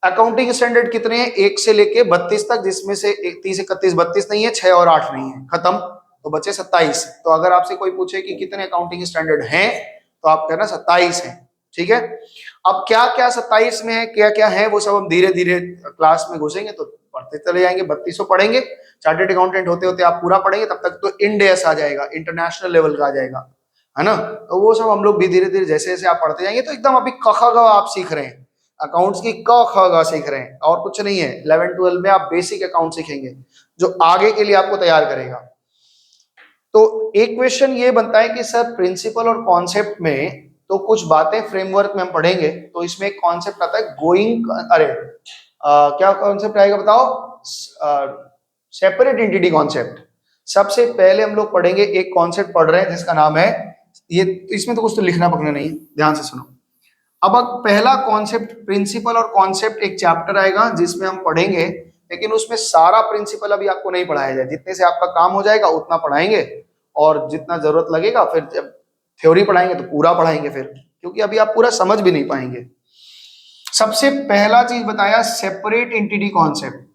अकाउंटिंग स्टैंडर्ड कितने हैं? 1 से लेके 32 तक, जिसमें से 30, 31, 32 नहीं है, 6 और 8 नहीं है, खत्म। तो बचे 27। तो अगर आपसे कोई पूछे कि कितने अकाउंटिंग स्टैंडर्ड हैं तो आप कहना 27 हैं, ठीक है। अब क्या क्या 27 में है, क्या क्या है, वो सब हम धीरे धीरे क्लास में घुसेंगे तो पढ़ते चले जाएंगे। 32 पढ़ेंगे, चार्टर्ड अकाउंटेंट होते होते आप पूरा पढ़ेंगे, तब तक तो IND-AS आ जाएगा, इंटरनेशनल लेवल का आ जाएगा, है ना। तो वो सब हम लोग भी धीरे धीरे जैसे जैसे आप पढ़ते जाएंगे, तो एकदम अभी क ख ग आप सीख रहे हैं, अकाउंट्स की क ख ग सीख रहे हैं, और कुछ नहीं है। 11 12 में आप बेसिक अकाउंट सीखेंगे जो आगे के लिए आपको तैयार करेगा। तो एक क्वेश्चन ये बनता है कि सर प्रिंसिपल और कॉन्सेप्ट में तो कुछ बातें फ्रेमवर्क में हम पढ़ेंगे, तो इसमें एक कॉन्सेप्ट आता है गोइंग, अरे क्या कॉन्सेप्ट आएगा बताओ? Separate entity concept. सबसे पहले हम लोग पढ़ेंगे, एक कॉन्सेप्ट पढ़ रहे हैं जिसका नाम है, ये इसमें तो कुछ तो लिखना पकड़ना नहीं है, ध्यान से सुनो। अब पहला कॉन्सेप्ट, प्रिंसिपल और कॉन्सेप्ट एक चैप्टर आएगा जिसमें हम पढ़ेंगे, लेकिन उसमें सारा प्रिंसिपल अभी आपको नहीं पढ़ाया जाए, जितने से आपका काम हो जाएगा उतना पढ़ाएंगे, और जितना जरूरत लगेगा फिर जब थ्योरी पढ़ाएंगे तो पूरा पढ़ाएंगे फिर, क्योंकि अभी आप पूरा समझ भी नहीं पाएंगे। सबसे पहला चीज बताया सेपरेट एंटिटी कॉन्सेप्ट।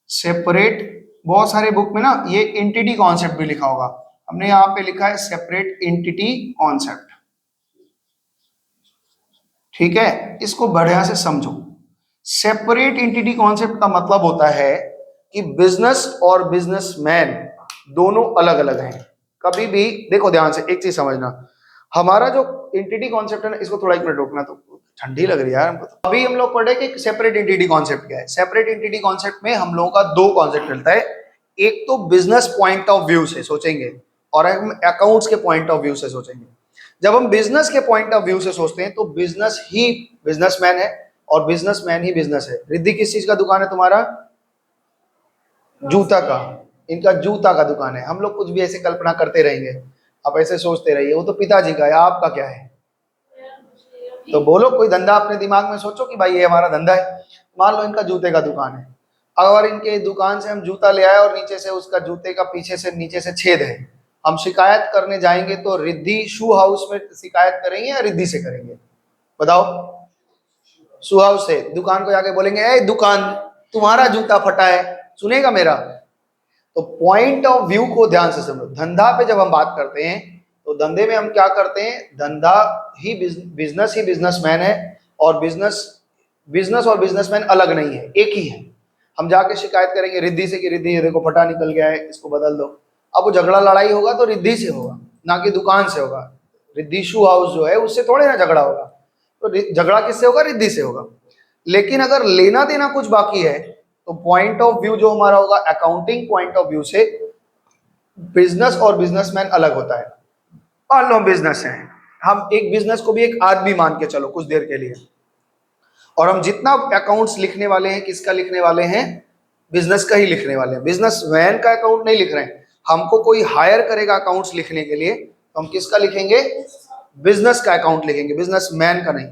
सेपरेट, बहुत सारे बुक में ना ये एंटिटी कॉन्सेप्ट भी लिखा होगा, हमने यहाँ पे लिखा है सेपरेट एंटिटी कॉन्सेप्ट। ठीक है, इसको बढ़िया से समझो। सेपरेट एंटिटी कॉन्सेप्ट का मतलब होता है कि बिजनेस और बिजनेसमैन दोनों अलग अलग हैं। कभी भी देखो ध्यान से एक चीज समझना, हमारा जो एंटिटी कॉन्सेप्ट है ना, इसको थोड़ा एक मिनट रोकना, तो ठंडी लग रही है यार हमको। तो अभी हम लोग पढ़े कि सेपरेट एंटिटी कॉन्सेप्ट क्या है। सेपरेट एंटिटी कॉन्सेप्ट में हम लोगों का दो कॉन्सेप्ट मिलता है, एक तो बिजनेस पॉइंट ऑफ व्यू से सोचेंगे और हम अकाउंट्स के पॉइंट ऑफ व्यू से सोचेंगे। जब हम बिजनेस के पॉइंट ऑफ व्यू से सोचते हैं तो बिजनेस ही बिजनेसमैन है और बिजनेसमैन ही बिजनेस है। रिद्धि किस चीज का दुकान है तुम्हारा? जूता का। इनका जूता का दुकान है। हम लोग कुछ भी ऐसे कल्पना करते रहेंगे, आप ऐसे सोचते रहिए, वो तो पिताजी का है, आपका क्या है? तो बोलो कोई धंधा अपने दिमाग में सोचो कि भाई ये हमारा धंधा है। मान लो इनका जूते का दुकान है, अगर इनके दुकान से हम जूता ले आए और नीचे से उसका जूते का पीछे से नीचे से छेद है, हम शिकायत करने जाएंगे तो रिद्धि शू हाउस में शिकायत करेंगे या रिद्धि से करेंगे? बताओ। शू हाउस से। दुकान को जाके बोलेंगे ए दुकान तुम्हारा जूता फटा है, सुनेगा मेरा? तो पॉइंट ऑफ व्यू को ध्यान से समझो। धंधा पे जब हम बात करते हैं तो धंधे में हम क्या करते हैं, धंधा ही बिजनेस ही बिजनेसमैन है, और बिजनेस और बिजनेसमैन अलग नहीं है, एक ही है। हम जाके शिकायत करेंगे रिद्धि से कि रिद्धि ये देखो फटा निकल गया है, इसको बदल दो। अब वो झगड़ा लड़ाई होगा तो रिद्धि से होगा, ना कि दुकान से होगा। रिद्धि शू हाउस जो है उससे थोड़े ना झगड़ा होगा, तो झगड़ा किससे होगा? रिद्धि से होगा। लेकिन अगर लेना देना कुछ बाकी है तो पॉइंट ऑफ व्यू जो हमारा होगा अकाउंटिंग पॉइंट ऑफ व्यू से, बिजनेस और बिजनेसमैन अलग होता है। मान लो बिजनेस है, हम एक बिजनेस को भी एक आदमी मान के चलो कुछ देर के लिए, और हम जितना अकाउंट्स लिखने वाले हैं किसका लिखने वाले हैं? बिजनेस का ही लिखने वाले हैं। बिजनेसमैन का अकाउंट नहीं लिख रहे हैं। हमको कोई हायर करेगा अकाउंट्स लिखने के लिए तो हम किसका लिखेंगे? बिजनेस का अकाउंट लिखेंगे, बिजनेसमैन का नहीं।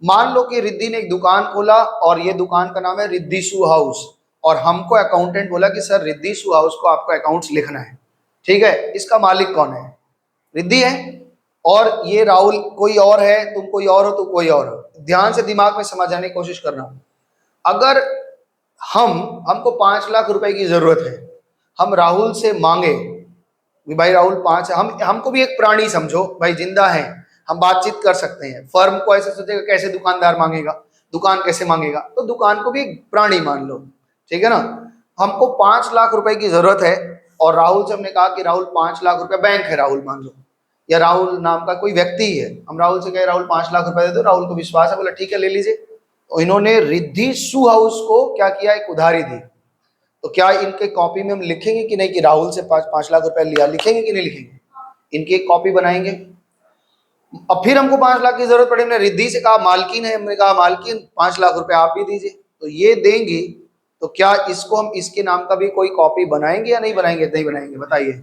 मान लो कि रिद्धि ने एक दुकान खोला और ये दुकान का नाम है रिद्धि शू हाउस, और हमको अकाउंटेंट बोला कि सर रिद्धि शू हाउस को आपको अकाउंट्स लिखना है। ठीक है, इसका मालिक कौन है? रिद्धि है, और ये राहुल कोई और है, तुम कोई और हो, तुम कोई और हो। ध्यान से दिमाग में समझाने की कोशिश करना। अगर हमको 5 लाख रुपए की जरूरत है, हम राहुल से मांगे भाई राहुल 5, हमको भी एक प्राणी समझो भाई, जिंदा है, हम बातचीत कर सकते हैं। फर्म को ऐसे सोचेगा कैसे दुकानदार मांगेगा, दुकान कैसे मांगेगा, तो दुकान को भी एक प्राणी मान लो। ठीक है ना? हमको 5 लाख रुपए की जरूरत है और राहुल से हमने कहा कि राहुल 5 लाख रुपए, बैंक है राहुल मान लो, या राहुल नाम का कोई व्यक्ति ही है, हम राहुल से कहे राहुल 5 लाख रुपए दे दो, राहुल को विश्वास है, बोला ठीक है ले लीजिए। तो इन्होंने रिद्धि शू हाउस को क्या किया? एक उधारी दी। तो क्या इनके कॉपी में हम लिखेंगे कि नहीं कि राहुल से 5 लाख रुपए लिया? लिखेंगे कि नहीं लिखेंगे? इनकी एक कॉपी बनाएंगे। अब फिर हमको 5 लाख की जरूरत पड़ी, हमने रिद्धि से कहा मालकिन है, हमने कहा मालकिन 5 लाख रुपए आप ही दीजिए, तो ये देंगी। तो क्या इसको हम इसके नाम का भी कोई कॉपी बनाएंगे या नहीं बनाएंगे? नहीं बनाएंगे, बताइए।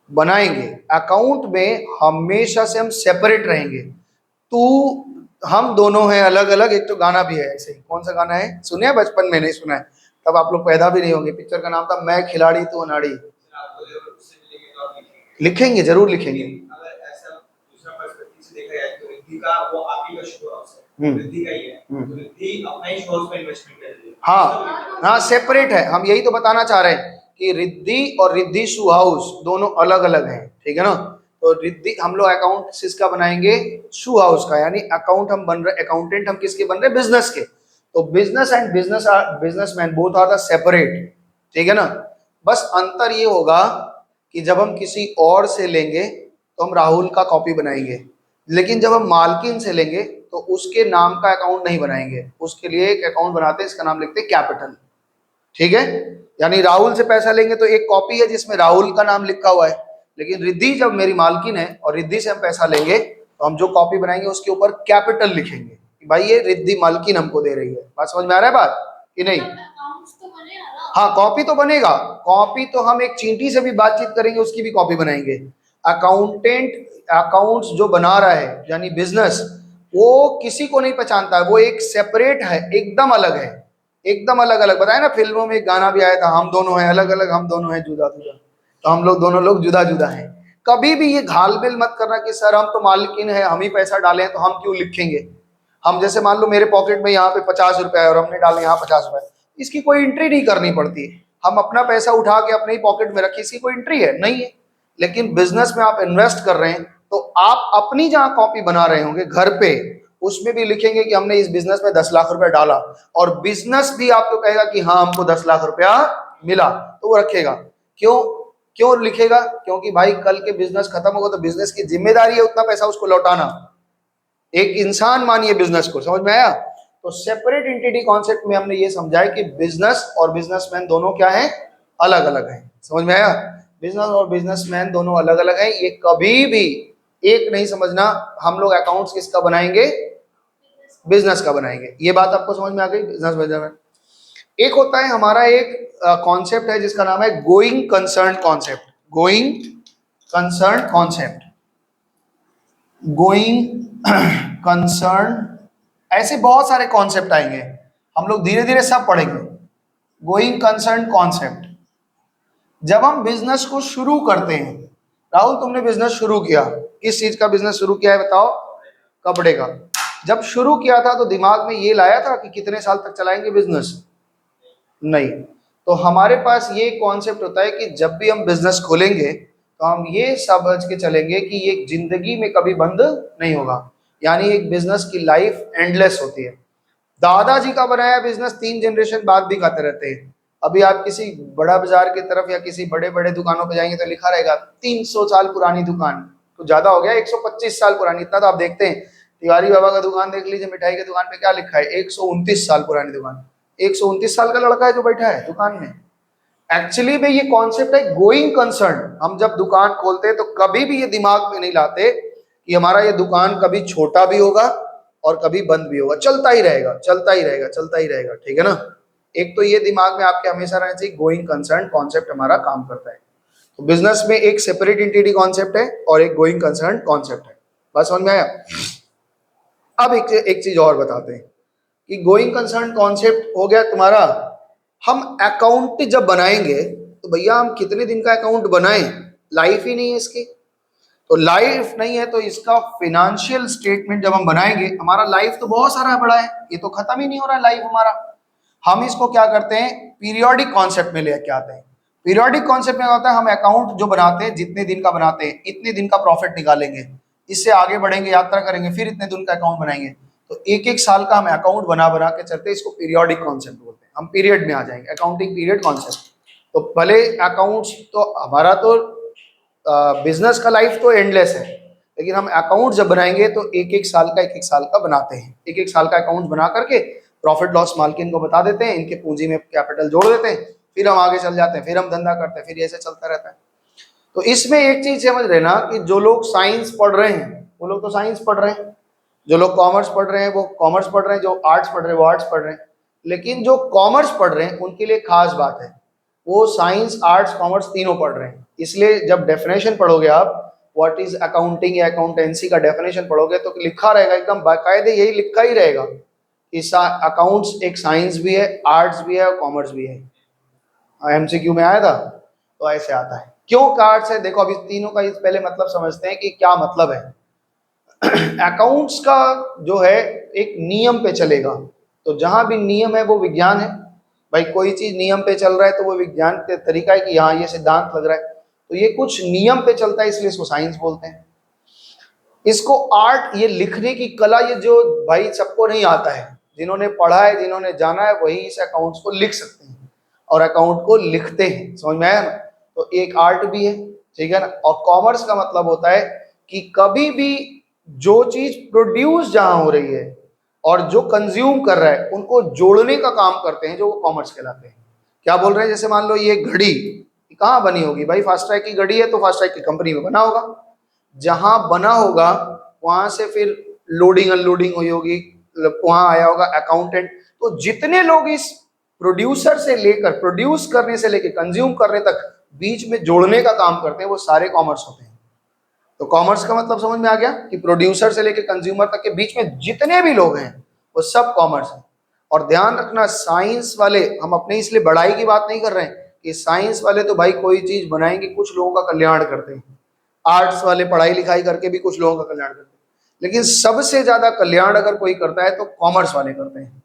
बनाएंगे। अकाउंट में हमेशा से हम सेपरेट रहेंगे। तू हम दोनों हैं अलग अलग। एक तो गाना भी है ऐसे ही, कौन सा गाना है सुने हैं? बचपन में नहीं सुना है, तब आप लोग पैदा भी नहीं होंगे। पिक्चर का नाम था मैं खिलाड़ी तू अनाड़ी। लिखेंगे, जरूर लिखेंगे। हाँ हाँ, सेपरेट है। हम यही तो बताना चाह रहे हैं कि रिद्धि और रिद्धि शू हाउस दोनों अलग अलग हैं। ठीक है ना? तो रिद्धि, हम लोग अकाउंट किसका बनाएंगे? शू हाउस का। यानी अकाउंट हम बन रहे, अकाउंटेंट हम किसके बन रहे? बिजनेस के। तो business and businessman both are the separate. ठीक है ना? बस अंतर ये होगा कि जब हम किसी और से लेंगे तो हम राहुल का कॉपी बनाएंगे, लेकिन जब हम मालकिन से लेंगे तो उसके नाम का अकाउंट नहीं बनाएंगे। उसके लिए एक अकाउंट बनाते हैं, इसका नाम लिखते हैं कैपिटल। ठीक है? यानी राहुल से पैसा लेंगे तो एक कॉपी है जिसमें राहुल का नाम लिखा हुआ है, लेकिन रिद्धि जब मेरी मालकिन है और रिद्धि से हम पैसा लेंगे तो हम जो कॉपी बनाएंगे उसके ऊपर कैपिटल लिखेंगे कि भाई ये रिद्धि मालकिन हमको दे रही है। बात समझ में आ रहा है बात कि नहीं? हाँ, कॉपी तो बनेगा। कॉपी तो हम एक चींटी से भी बातचीत करेंगे उसकी भी कॉपी बनाएंगे। अकाउंटेंट अकाउंट्स जो बना रहा है यानी बिजनेस, वो किसी को नहीं पहचानता है, वो एक सेपरेट है, एकदम अलग है, एकदम अलग अलग। बताया ना फिल्मों में एक गाना भी आया था, हम दोनों हैं अलग अलग, हम दोनों हैं जुदा जुदा, तो हम लोग दोनों लोग जुदा जुदा हैं। कभी भी ये घालमेल मत करना कि सर हम तो मालकिन है, हम ही पैसा डालें तो हम क्यों लिखेंगे। हम जैसे मान लो मेरे पॉकेट में यहाँ पे 50 रुपए है और हमने डाले यहाँ 50 रुपए, इसकी कोई एंट्री नहीं करनी पड़ती। हम अपना पैसा उठा के अपने ही पॉकेट में रखिए, इसकी कोई एंट्री है नहीं है। लेकिन बिजनेस में आप इन्वेस्ट कर रहे हैं तो आप अपनी जहां कॉपी बना रहे होंगे घर पे, उसमें भी लिखेंगे कि हमने इस बिजनेस में 10 लाख रुपया डाला, और बिजनेस भी आपको कहेगा कि हाँ हमको 10 लाख रुपया मिला, तो वो रखेगा। क्यों क्यों लिखेगा? क्योंकि भाई कल के बिजनेस खत्म होगा तो बिजनेस की जिम्मेदारी है उतना पैसा उसको लौटाना। एक इंसान मानिए बिजनेस को, समझ में आया? तो सेपरेट एंटिटी कॉन्सेप्ट में हमने ये समझा है कि बिजनेस और बिजनेसमैन दोनों क्या है, अलग अलग है। समझ में आया? बिजनेस और बिजनेसमैन दोनों अलग अलग हैं, ये कभी भी एक नहीं समझना। हम लोग अकाउंट्स किसका बनाएंगे? बिजनेस का बनाएंगे। ये बात आपको समझ में आ गई? बिजनेस बिजनेस एक होता है हमारा एक कॉन्सेप्ट है जिसका नाम है going concern concept. Going concern concept, going concern, ऐसे बहुत सारे कॉन्सेप्ट आएंगे, हम लोग धीरे धीरे सब पढ़ेंगे। गोइंग कंसर्न कॉन्सेप्ट, जब हम बिजनेस को शुरू करते हैं, राहुल तुमने बिजनेस शुरू किया, किस चीज का बिजनेस शुरू किया है बताओ? कपड़े का। जब शुरू किया था तो दिमाग में ये लाया था कि कितने साल तक चलाएंगे बिजनेस? नहीं। तो हमारे पास ये कॉन्सेप्ट होता है कि जब भी हम बिजनेस खोलेंगे तो हम ये समझ के चलेंगे कि ये जिंदगी में कभी बंद नहीं होगा, यानी एक बिजनेस की लाइफ एंडलेस होती है। दादाजी का बनाया बिजनेस 3 जनरेशन बाद भी खाते रहते हैं। अभी आप किसी बड़ा बाजार की तरफ या किसी बड़े बड़े दुकानों पे जाएंगे तो लिखा रहेगा 300 साल पुरानी दुकान, तो ज्यादा हो गया 125 साल पुरानी, इतना तो आप देखते हैं। तिवारी बाबा का दुकान देख लीजिए, मिठाई की दुकान पे क्या लिखा है? 129 साल पुरानी दुकान। 129 साल का लड़का है जो बैठा है दुकान में। एक्चुअली में ये कॉन्सेप्ट है गोइंग कंसर्न। हम जब दुकान खोलते हैं तो कभी भी ये दिमाग में नहीं लाते कि हमारा ये दुकान कभी छोटा भी होगा और कभी बंद भी होगा, चलता ही रहेगा, चलता ही रहेगा, चलता ही रहेगा। ठीक है ना? एक तो ये दिमाग में आपके हमेशा रहना चाहिए, गोइंग कंसर्न कॉन्सेप्ट हमारा काम करता है। तो बिजनेस में एक सेपरेट एंटिटी कॉन्सेप्ट है और एक गोइंग कंसर्न कॉन्सेप्ट है। बस समझ में आया? अब एक चीज और बताते हैं कि गोइंग कंसर्न कॉन्सेप्ट हो गया तुम्हारा। हम अकाउंट जब बनाएंगे तो भैया हम कितने दिन का अकाउंट बनाएं? लाइफ ही नहीं है इसकी। तो लाइफ नहीं है तो इसका फिनेंशियल स्टेटमेंट जब हम बनाएंगे, हमारा लाइफ तो बहुत सारा बड़ा है, ये तो खत्म ही नहीं हो रहा है लाइफ हमारा। हम इसको क्या करते हैं, पीरियोडिक कॉन्सेप्ट में लेके आते हैं। पीरियोडिक कॉन्सेप्ट में होता है हम अकाउंट जो बनाते हैं, जितने दिन का बनाते हैं इतने दिन का प्रॉफिट निकालेंगे, इससे आगे बढ़ेंगे, यात्रा करेंगे, फिर इतने दिन का अकाउंट बनाएंगे। तो एक एक साल का हम अकाउंट बना बना के चलते हैं, इसको पीरियोडिक कॉन्सेप्ट बोलते हैं। हम पीरियड में आ जाएंगे, अकाउंटिंग पीरियड कॉन्सेप्ट। तो भले अकाउंट्स तो हमारा तो बिजनेस का लाइफ तो एंडलेस है, लेकिन हम अकाउंट जब बनाएंगे तो एक एक साल का बनाते हैं। एक एक साल का अकाउंट बना करके प्रॉफिट लॉस मालकिन को बता देते हैं, इनके पूंजी में कैपिटल जोड़ देते हैं, फिर हम आगे चल जाते हैं, फिर हम धंधा करते हैं, फिर ऐसे चलता रहता है। तो इसमें एक चीज समझ लेना कि जो लोग साइंस पढ़ रहे हैं वो लोग तो साइंस पढ़ रहे हैं, जो लोग कॉमर्स पढ़ रहे हैं वो कॉमर्स पढ़ रहे हैं, जो आर्ट्स पढ़ रहे हैं वो आर्ट्स पढ़ रहे हैं। लेकिन जो कॉमर्स पढ़ रहे हैं उनके लिए खास बात है, वो साइंस आर्ट्स कॉमर्स तीनों पढ़ रहे हैं। इसलिए जब डेफिनेशन पढ़ोगे आप, व्हाट इज अकाउंटिंग या अकाउंटेंसी का डेफिनेशन पढ़ोगे तो लिखा रहेगा एकदम बाकायदे, यही लिखा ही रहेगा कि अकाउंट्स एक साइंस भी है, आर्ट्स भी है और कॉमर्स भी है। एमसीक्यू में आया था तो ऐसे आता है। क्यों आर्ट्स है? देखो अभी तीनों का पहले मतलब समझते हैं कि क्या मतलब है। अकाउंट्स का जो है एक नियम पे चलेगा, तो जहां भी नियम है वो विज्ञान है। भाई कोई चीज नियम पे चल रहा है तो वो विज्ञान का तरीका है कि यहाँ ये सिद्धांत लग रहा है, तो ये कुछ नियम पे चलता है, इसलिए इसको साइंस बोलते हैं। इसको आर्ट, ये लिखने की कला, ये जो भाई सबको नहीं आता है, जिन्होंने पढ़ा है, जिन्होंने जाना है, वही इस अकाउंट्स को लिख सकते हैं और अकाउंट को लिखते हैं। समझ में आया ना? तो एक आर्ट भी है, ठीक है ना। और कॉमर्स का मतलब होता है कि कभी भी जो चीज प्रोड्यूस जहां हो रही है और जो कंज्यूम कर रहा है उनको जोड़ने का काम करते हैं, जो वो कॉमर्स कहलाते हैं। क्या बोल रहे हैं? जैसे मान लो ये घड़ी कहाँ बनी होगी? भाई फास्ट ट्रैक की घड़ी है तो फास्ट ट्रैक की कंपनी में बना होगा, जहां बना होगा वहां से फिर लोडिंग अनलोडिंग हुई होगी, वहां आया होगा अकाउंटेंट। तो जितने लोग इस प्रोड्यूसर से लेकर, प्रोड्यूस करने से लेकर कंज्यूम करने तक बीच में जोड़ने का काम करते हैं, वो सारे कॉमर्स होते हैं। तो कॉमर्स का मतलब समझ में आ गया कि प्रोड्यूसर से लेकर कंज्यूमर तक के बीच में जितने भी लोग हैं वो सब कॉमर्स है। और ध्यान रखना, साइंस वाले, हम अपने इसलिए बड़ाई की बात नहीं कर रहे हैं कि साइंस वाले तो भाई कोई चीज बनाएंगे, कुछ लोगों का कल्याण करते हैं। आर्ट्स वाले पढ़ाई लिखाई करके भी कुछ लोगों का कल्याण करते हैं, लेकिन सबसे ज्यादा कल्याण अगर कोई करता है तो कॉमर्स वाले करते हैं,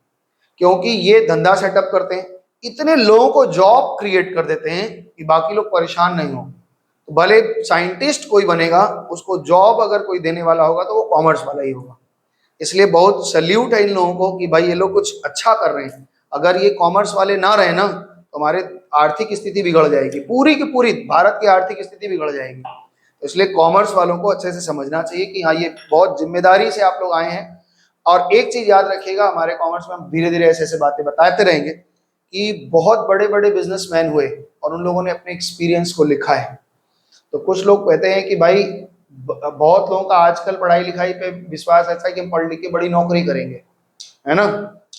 क्योंकि ये धंधा सेटअप करते हैं, इतने लोगों को जॉब क्रिएट कर देते हैं कि बाकी लोग परेशान नहीं हो। तो भले साइंटिस्ट कोई बनेगा, उसको जॉब अगर कोई देने वाला होगा तो वो कॉमर्स वाला ही होगा। इसलिए बहुत सल्यूट है इन लोगों को कि भाई ये लोग कुछ अच्छा कर रहे हैं। अगर ये कॉमर्स वाले ना रहे ना तो हमारे आर्थिक स्थिति बिगड़ जाएगी, पूरी की पूरी भारत की आर्थिक स्थिति बिगड़ जाएगी। तो इसलिए कॉमर्स वालों को अच्छे से समझना चाहिए कि हाँ, ये बहुत जिम्मेदारी से आप लोग आए हैं। और एक चीज याद रखिएगा, हमारे कॉमर्स में हम धीरे धीरे ऐसे ऐसे बातें बताते रहेंगे कि बहुत बड़े बड़े बिजनेसमैन हुए और उन लोगों ने अपने एक्सपीरियंस को लिखा है। तो कुछ लोग कहते हैं कि भाई बहुत लोगों का आजकल पढ़ाई लिखाई पे विश्वास ऐसा है कि हम पढ़ लिख के बड़ी नौकरी करेंगे, है ना।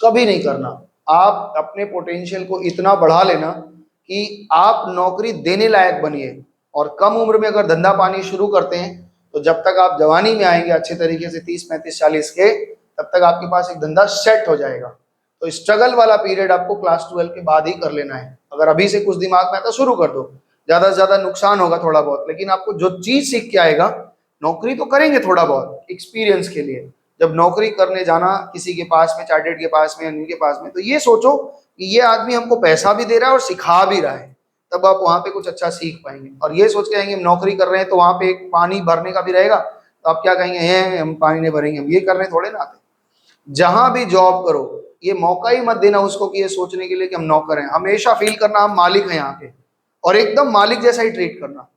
कभी नहीं करना। आप अपने पोटेंशियल को इतना बढ़ा लेना कि आप नौकरी देने लायक बनिए। और कम उम्र में अगर धंधा पानी शुरू करते हैं तो जब तक आप जवानी में आएंगे अच्छे तरीके से 30 35 40 के, तब तक आपके पास एक धंधा सेट हो जाएगा। तो स्ट्रगल वाला पीरियड आपको क्लास 12 के बाद ही कर लेना है। अगर अभी से कुछ दिमाग में आता शुरू कर दो, ज्यादा से ज्यादा नुकसान होगा थोड़ा बहुत, लेकिन आपको जो चीज सीख के आएगा, नौकरी तो करेंगे थोड़ा बहुत एक्सपीरियंस के लिए। जब नौकरी करने जाना किसी के पास में, चार्टेड के पास में, इनके पास में, तो ये सोचो कि ये आदमी हमको पैसा भी दे रहा है और सिखा भी रहा है, तब आप वहां पे कुछ अच्छा सीख पाएंगे। और ये सोच के आएंगे हम नौकरी कर रहे हैं तो वहां पे एक पानी भरने का भी रहेगा, तो आप क्या कहेंगे, हैं हम पानी नहीं भरेंगे, हम ये कर रहे हैं थोड़े ना आते। जहां भी जॉब करो, ये मौका ही मत देना उसको कि ये सोचने के लिए कि हम नौकर हैं। हमेशा फील करना हम मालिक हैं यहाँ पे, और एकदम मालिक जैसा ही ट्रीट करना,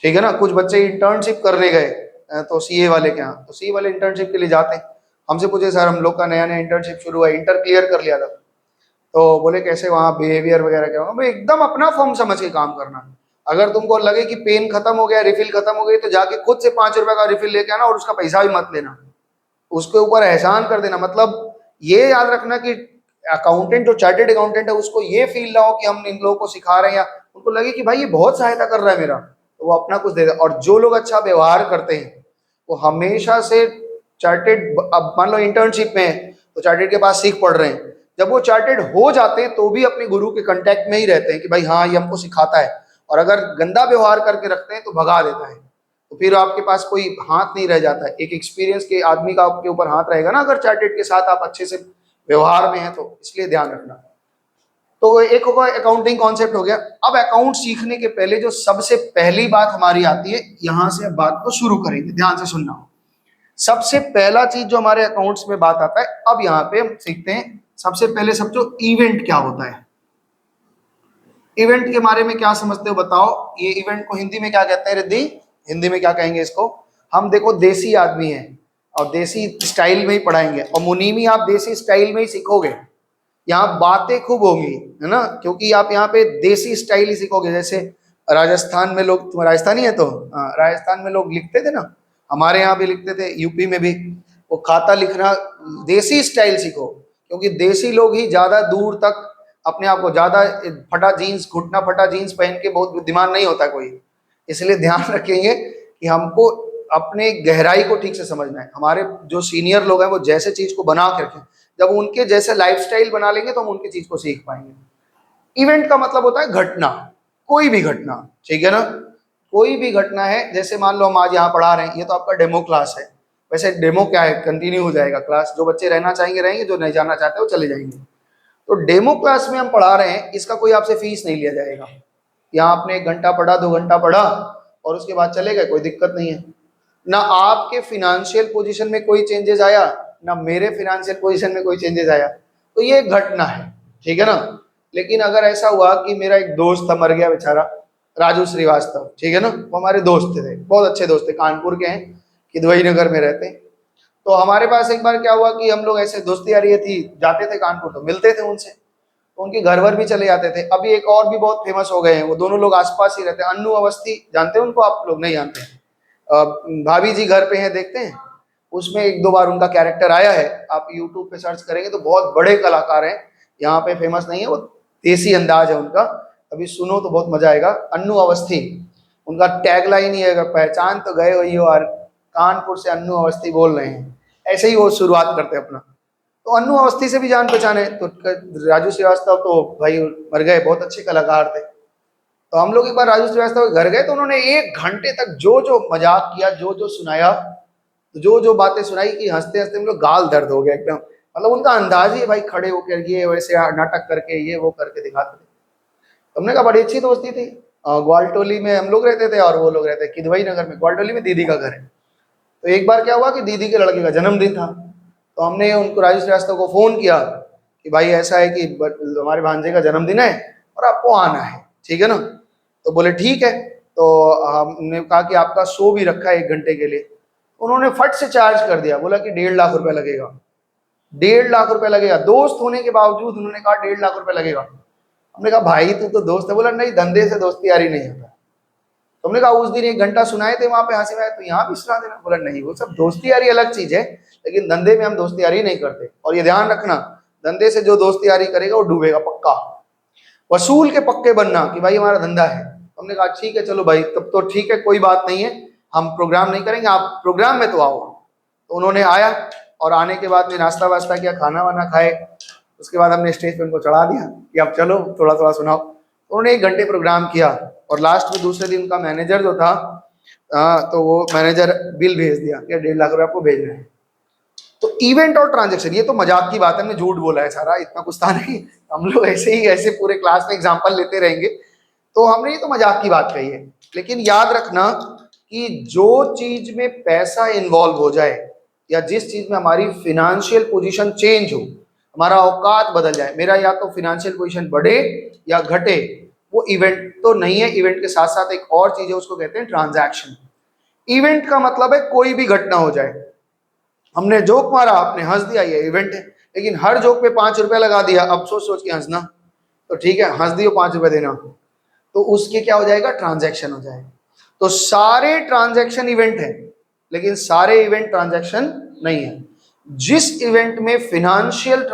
ठीक है ना। कुछ बच्चे इंटर्नशिप करने गए तो सीए वाले के यहाँ, तो सीए वाले इंटर्नशिप के लिए जाते हैं, हमसे पूछे सर हम लोग का नया नया इंटर्नशिप शुरू हुआ, इंटर क्लियर कर लिया था, तो बोले कैसे वहाँ बिहेवियर वगैरह क्या होगा। एकदम अपना फॉर्म समझ के काम करना। अगर तुमको लगे कि पेन खत्म हो गया, रिफिल खत्म हो गई, तो जाके खुद से 5 रुपए का रिफिल लेके आना और उसका पैसा भी मत लेना, उसके ऊपर एहसान कर देना। मतलब ये याद रखना कि अकाउंटेंट, जो चार्टेड अकाउंटेंट है, उसको ये फील ना हो कि हम इन लोगों को सिखा रहे हैं, या उनको लगे कि भाई ये बहुत सहायता कर रहा है मेरा, तो वो अपना कुछ दे दे। और जो लोग अच्छा व्यवहार करते हैं वो हमेशा से चार्टेड, अब मान लो इंटर्नशिप में है तो चार्टेड के पास सीख पढ़ रहे हैं, जब वो चार्टेड हो जाते हैं तो भी अपने गुरु के कांटेक्ट में ही रहते हैं कि भाई हाँ ये हमको सिखाता है। और अगर गंदा व्यवहार करके रखते हैं तो भगा देता है, तो फिर आपके पास कोई हाथ नहीं रह जाता है। एक एक्सपीरियंस के आदमी का आपके ऊपर हाथ रहेगा ना, अगर चार्टेड के साथ आप अच्छे से व्यवहार में हैं तो, इसलिए ध्यान रखना। तो एक होगा अकाउंटिंग कॉन्सेप्ट हो गया। अब अकाउंट सीखने के पहले जो सबसे पहली बात हमारी आती है, यहां से अब बात को शुरू करेंगे, ध्यान से सुनना। सबसे पहला चीज जो हमारे अकाउंट्स में बात आता है, अब यहाँ पे हम सीखते हैं सबसे पहले सब जो इवेंट क्या होता है। इवेंट के बारे में क्या समझते हो बताओ। ये इवेंट को हिंदी में क्या कहते हैं रिद्धि, हिंदी में क्या कहेंगे इसको। हम देखो देसी आदमी हैं और देसी स्टाइल में ही पढ़ाएंगे, और मुनीमी आप देसी स्टाइल में ही सीखोगे। यहाँ बातें खूब होंगी, है ना, क्योंकि आप यहाँ पे देसी स्टाइल ही सीखोगे। जैसे राजस्थान में लोग, तुम राजस्थानी है तो राजस्थान में लोग लिखते थे ना, हमारे यहाँ भी लिखते थे, यूपी में भी, वो खाता लिखना देसी स्टाइल सीखो, क्योंकि देसी लोग ही ज्यादा दूर तक अपने आप को, ज्यादा फटा जीन्स, घुटना फटा जीन्स पहन के बहुत बुद्धिमान नहीं होता कोई। इसलिए ध्यान रखेंगे कि हमको अपने गहराई को ठीक से समझना है। हमारे जो सीनियर लोग हैं वो जैसे चीज को बना के रखें, जब उनके जैसे लाइफस्टाइल बना लेंगे तो हम उनकी चीज को सीख पाएंगे। इवेंट का मतलब होता है घटना, कोई भी घटना, ठीक है ना। कोई भी घटना है, जैसे मान लो हम आज यहाँ पढ़ा रहे हैं, ये तो आपका डेमो क्लास है। वैसे डेमो क्या है, कंटिन्यू हो जाएगा क्लास, जो बच्चे रहना चाहेंगे रहेंगे, जो नहीं जाना चाहते वो चले जाएंगे। तो डेमो क्लास में हम पढ़ा रहे हैं, इसका कोई आपसे फीस नहीं लिया जाएगा। यहाँ आपने 1 घंटा पढ़ा, 2 घंटा पढ़ा और उसके बाद चले गए, कोई दिक्कत नहीं है। ना आपके फिनेंशियल पोजीशन में कोई चेंजेस आया, ना मेरे फिनेंशियल पोजीशन में कोई चेंजेस आया, तो ये एक घटना है, ठीक है ना। लेकिन अगर ऐसा हुआ कि मेरा एक दोस्त था, मर गया बेचारा, राजू श्रीवास्तव, ठीक है ना, वो हमारे दोस्त थे, बहुत अच्छे दोस्त थे, कानपुर के हैं, किदवई नगर में रहते हैं। तो हमारे पास एक बार क्या हुआ कि हम लोग ऐसे दोस्ती यारी ये थी, जाते थे कानपुर तो मिलते थे उनसे, तो उनके घर वर भी चले जाते थे। अभी एक और भी बहुत फेमस हो गए हैं, वो दोनों लोग आसपास ही रहते हैं, अन्नू अवस्थी, जानते हैं उनको, आप लोग नहीं जानते हैं। भाभी जी घर पे हैं, देखते हैं, उसमें 1 2 बार उनका कैरेक्टर आया है, आप यूट्यूब पे सर्च करेंगे तो बहुत बड़े कलाकार हैं, यहाँ पे फेमस नहीं है, वो देसी अंदाज है उनका, अभी सुनो तो बहुत मजा आएगा। अन्नू अवस्थी, उनका टैगलाइन ही है, पहचान तो गए वही हो यार, कानपुर से अन्नू अवस्थी बोल रहे हैं, ऐसे ही वो शुरुआत करते अपना। तो अन्नू अवस्थी से भी जान पहचान है, तो राजू श्रीवास्तव तो भाई मर गए, बहुत अच्छे कलाकार थे। तो हम लोग एक बार राजू श्रीवास्तव के घर गए, तो उन्होंने 1 घंटे तक जो जो मजाक किया, जो जो सुनाया, जो जो बातें सुनाई कि हंसते हंसते हम लोग गाल दर्द हो गया एकदम। मतलब उनका अंदाज ही भाई, खड़े होकर ये वैसे नाटक करके ये वो करके दिखाते थे। हमने कहा बड़ी अच्छी दोस्ती थी। ग्वालटोली में हम लोग रहते थे और वो लोग रहते किदवई नगर में, ग्वालटोली में दीदी का घर है। तो एक बार क्या हुआ कि दीदी के लड़के का जन्मदिन था, तो हमने उनको राजू श्रीवास्तव को फोन किया कि भाई ऐसा है कि हमारे भांजे का जन्मदिन है और आपको आना है, ठीक है ना। तो बोले ठीक है। तो हमने कहा कि आपका शो भी रखा है 1 घंटे के लिए। उन्होंने फट से चार्ज कर दिया, बोला कि 1.5 लाख रुपए लगेगा। 1.5 लाख रुपए लगेगा, दोस्त होने के बावजूद उन्होंने कहा 1.5 लाख रुपए लगेगा। हमने कहा भाई तू तो दोस्त है। बोला नहीं, धंधे से दोस्ती यारी नहीं होता। तो हमने कहा उस दिन 1 घंटा सुनाए थे वहां पे हंसी में, तो यहाँ भी सुना देना। बोला नहीं, वो सब दोस्ती यारी अलग चीज है, लेकिन धंधे में हम दोस्ती यारी नहीं करते। और ये ध्यान रखना, धंधे से जो दोस्ती यारी करेगा वो डूबेगा पक्का। वसूल के पक्के बनना कि भाई हमारा धंधा है। हमने कहा ठीक है चलो भाई, तब तो ठीक है, कोई बात नहीं है, हम प्रोग्राम नहीं करेंगे, आप प्रोग्राम में तो आओ। तो उन्होंने आया और आने के बाद में नाश्ता वास्ता किया, खाना वाना खाए। उसके बाद हमने स्टेज पे उनको चढ़ा दिया कि अब चलो थोड़ा थोड़ा सुनाओ। उन्होंने 1 घंटे प्रोग्राम किया और लास्ट में दूसरे दिन उनका मैनेजर जो था, तो वो मैनेजर बिल भेज दिया कि 1.5 लाख रुपए आपको भेज रहे हैं। तो इवेंट और ट्रांजेक्शन, ये तो मजाक की बात है, हमने झूठ बोला है सारा, इतना कुछ था नहीं। हम लोग ऐसे ही ऐसे पूरे क्लास में एग्जाम्पल लेते रहेंगे, तो हमने ये तो मजाक की बात कही है। लेकिन याद रखना कि जो चीज में पैसा इन्वॉल्व हो जाए या जिस चीज में हमारी फिनेंशियल पोजीशन चेंज हो, हमारा औकात बदल जाए, मेरा या तो फिनेंशियल पोजीशन बढ़े या घटे, वो इवेंट तो नहीं है। इवेंट के साथ साथ एक और चीज है, उसको कहते हैं ट्रांजैक्शन। इवेंट का मतलब है कोई भी घटना हो जाए, हमने जोक मारा, आपने हंस दिया, ये इवेंट है। लेकिन हर जोक पे 5 रुपए लगा दिया, अब सोच सोच के हंसना, तो ठीक है हंस दियो 5 रुपए देना, तो उसके क्या हो जाएगा, ट्रांजैक्शन हो जाएगा। तो सारे ट्रांजैक्शन इवेंट है, लेकिन सारे इवेंट ट्रांजैक्शन नहीं है। जिस इवेंट में फिनेंशियल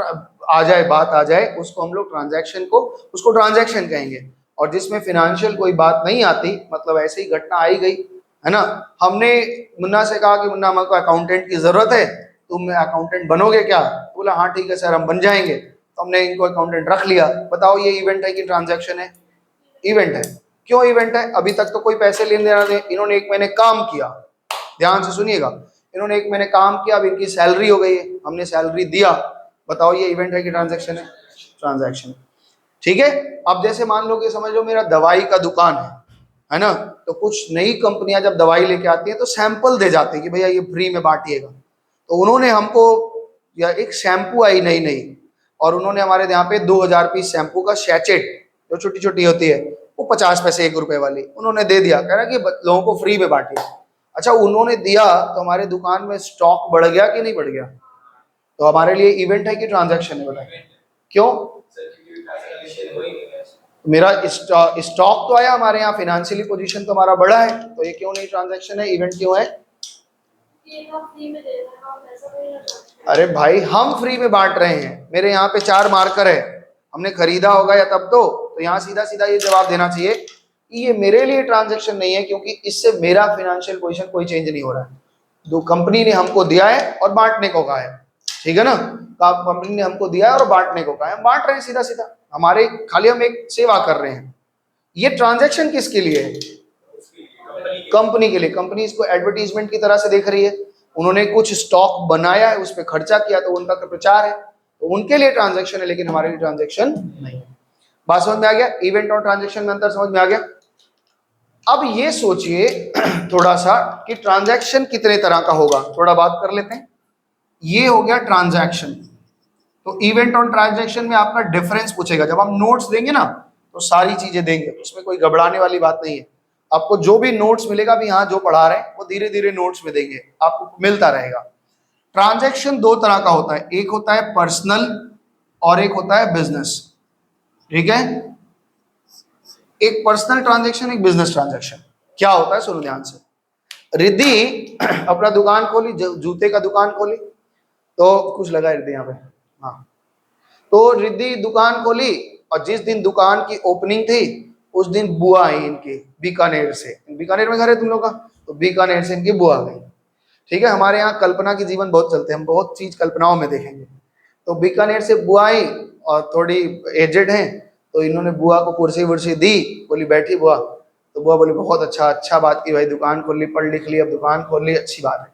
आ जाए, बात आ जाए, उसको हम लोग ट्रांजैक्शन को, उसको ट्रांजैक्शन कहेंगे। और जिसमें फिनेंशियल कोई बात नहीं आती, मतलब ऐसे ही घटना आई गई है ना, हमने मुन्ना से कहा कि मुन्ना हमको अकाउंटेंट की जरूरत है, तुम अकाउंटेंट बनोगे क्या? बोला हाँ ठीक है सर हम बन जाएंगे। तो हमने इनको अकाउंटेंट रख लिया। बताओ ये इवेंट है कि ट्रांजैक्शन है? इवेंट है। क्यों इवेंट है? अभी तक तो कोई पैसे लेने देना नहीं, इन्होंने 1 महीने काम किया, ध्यान से सुनिएगा, इन्होंने 1 महीने काम किया, अब इनकी सैलरी हो गई है, हमने सैलरी दिया। बताओ ये इवेंट है कि ट्रांजैक्शन है? ट्रांजैक्शन। ठीक है। अब जैसे मान लो कि समझ लो मेरा दवाई का दुकान है ना, तो कुछ नई कंपनियां जब दवाई लेके आती है तो सैंपल दे जाते हैं कि भैया ये फ्री में बांटिएगा। तो उन्होंने हमको, या एक शैम्पू आई नई नई, और उन्होंने हमारे यहाँ पे 2000 पीस शैम्पू का सैचेट, जो छोटी छोटी होती है, वो 50 पैसे 1 रुपए वाली उन्होंने दे दिया, कह रहा कि लोगों को फ्री में बांटिए। अच्छा उन्होंने दिया तो हमारे दुकान में स्टॉक बढ़ गया कि नहीं बढ़ गया? तो हमारे लिए इवेंट है कि ट्रांजैक्शन है बताइए? क्यों? मेरा स्टॉक तो आया हमारे यहाँ, फिनेंशियली पोजीशन तो हमारा बढ़ा है, तो ये क्यों नहीं ट्रांजैक्शन है, इवेंट क्यों है? अरे भाई हम फ्री में बांट रहे हैं, मेरे यहाँ पे 4 मार्कर है, हमने खरीदा होगा या तब तो यहाँ सीधा सीधा ये जवाब देना चाहिए कि ये मेरे लिए ट्रांजैक्शन नहीं है, क्योंकि इससे मेरा फिनेंशियल पोजीशन कोई चेंज नहीं हो रहा है। जो कंपनी ने हमको दिया है और बांटने को कहा है, ठीक है ना, कंपनी ने हमको दिया है और बांटने को कहा है, हम बांट रहे हैं सीधा सीधा, हमारे खाली हम एक सेवा कर रहे हैं। ये ट्रांजैक्शन किसके लिए है? कंपनी के लिए। कंपनी इसको एडवर्टीजमेंट की तरह से देख रही है, उन्होंने कुछ स्टॉक बनाया है, उस पर खर्चा किया, तो उनका प्रचार है, तो उनके लिए ट्रांजैक्शन है, लेकिन हमारे लिए ट्रांजैक्शन नहीं है। बात समझ में आ गया? इवेंट और ट्रांजैक्शन में अंतर समझ में आ गया? अब ये सोचिए थोड़ा सा कि ट्रांजैक्शन कितने तरह का होगा, थोड़ा बात कर लेते हैं। ये हो गया ट्रांजैक्शन। तो इवेंट और ट्रांजैक्शन में आपका डिफरेंस पूछेगा, जब हम नोट्स देंगे ना तो सारी चीजें देंगे, उसमें कोई घबराने वाली बात नहीं है। आपको जो भी नोट्स मिलेगा भी, यहाँ जो पढ़ा रहे हैं वो धीरे धीरे नोट्स में देंगे, आपको मिलता रहेगा। ट्रांजैक्शन 2 तरह का होता है, एक होता है पर्सनल और एक होता है बिजनेस, ठीक है। एक पर्सनल ट्रांजैक्शन, एक बिजनेस ट्रांजैक्शन। क्या होता है सुनो ध्यान से। रिद्धि अपना दुकान खोली, जूते का दुकान खोली, तो कुछ लगा रिद्धि यहाँ पे, हाँ, तो रिद्धि दुकान खोली और जिस दिन दुकान की ओपनिंग थी उस दिन बुआ आई इनकी बीकानेर से, बीकानेर में घर है तुम लोग का, तो बीकानेर से इनकी बुआ गई। ठीक है, हमारे यहाँ कल्पना के जीवन बहुत चलते हैं, हम बहुत चीज कल्पनाओं में देखेंगे। तो बीकानेर से बुआ आई और थोड़ी एजेड हैं, तो इन्होंने बुआ को कुर्सी वुर्सी दी, बोली बैठी बुआ। तो बुआ बोली बहुत अच्छा, अच्छा बात की भाई, दुकान खोल ली, पढ़ लिख ली, अब दुकान खोल ली, अच्छी बात है।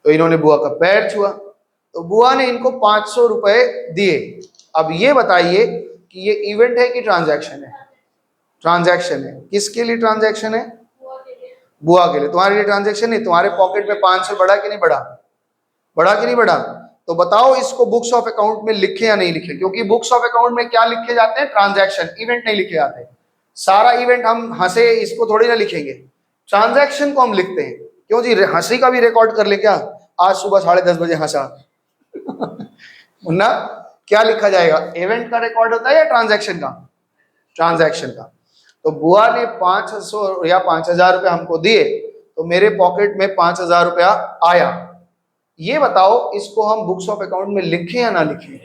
तो इन्होंने बुआ का पैर छुआ, तो बुआ ने इनको 500 रुपए दिए। अब ये बताइए कि ये इवेंट है कि ट्रांजैक्शन है? ट्रांजैक्शन है। किसके लिए ट्रांजैक्शन है? बुआ के लिए। तुम्हारे लिए ट्रांजैक्शन नहीं। तुम्हारे पॉकेट में 500 बढ़ा कि नहीं बढ़ा? बढ़ा कि नहीं बढ़ा? तो बताओ इसको बुक्स ऑफ अकाउंट में लिखे या नहीं लिखे? क्योंकि बुक्स ऑफ अकाउंट में क्या लिखे जाते हैं? ट्रांजैक्शन, इवेंट नहीं लिखे जाते। सारा इवेंट हम हंसे इसको थोड़ी ना लिखेंगे, ट्रांजैक्शन को हम लिखते हैं। क्यों जी, हंसी का भी रिकॉर्ड कर ले क्या? आज सुबह 10:30 बजे हंसा मुन्ना, क्या लिखा जाएगा? इवेंट का रिकॉर्ड होता है या ट्रांजैक्शन का? ट्रांजैक्शन का। तो बुआ ने 500 या 5,000 रुपया हमको दिए, तो मेरे पॉकेट में 5,000 रुपया आया। ये बताओ इसको हम बुक्स ऑफ अकाउंट में लिखें या ना लिखें?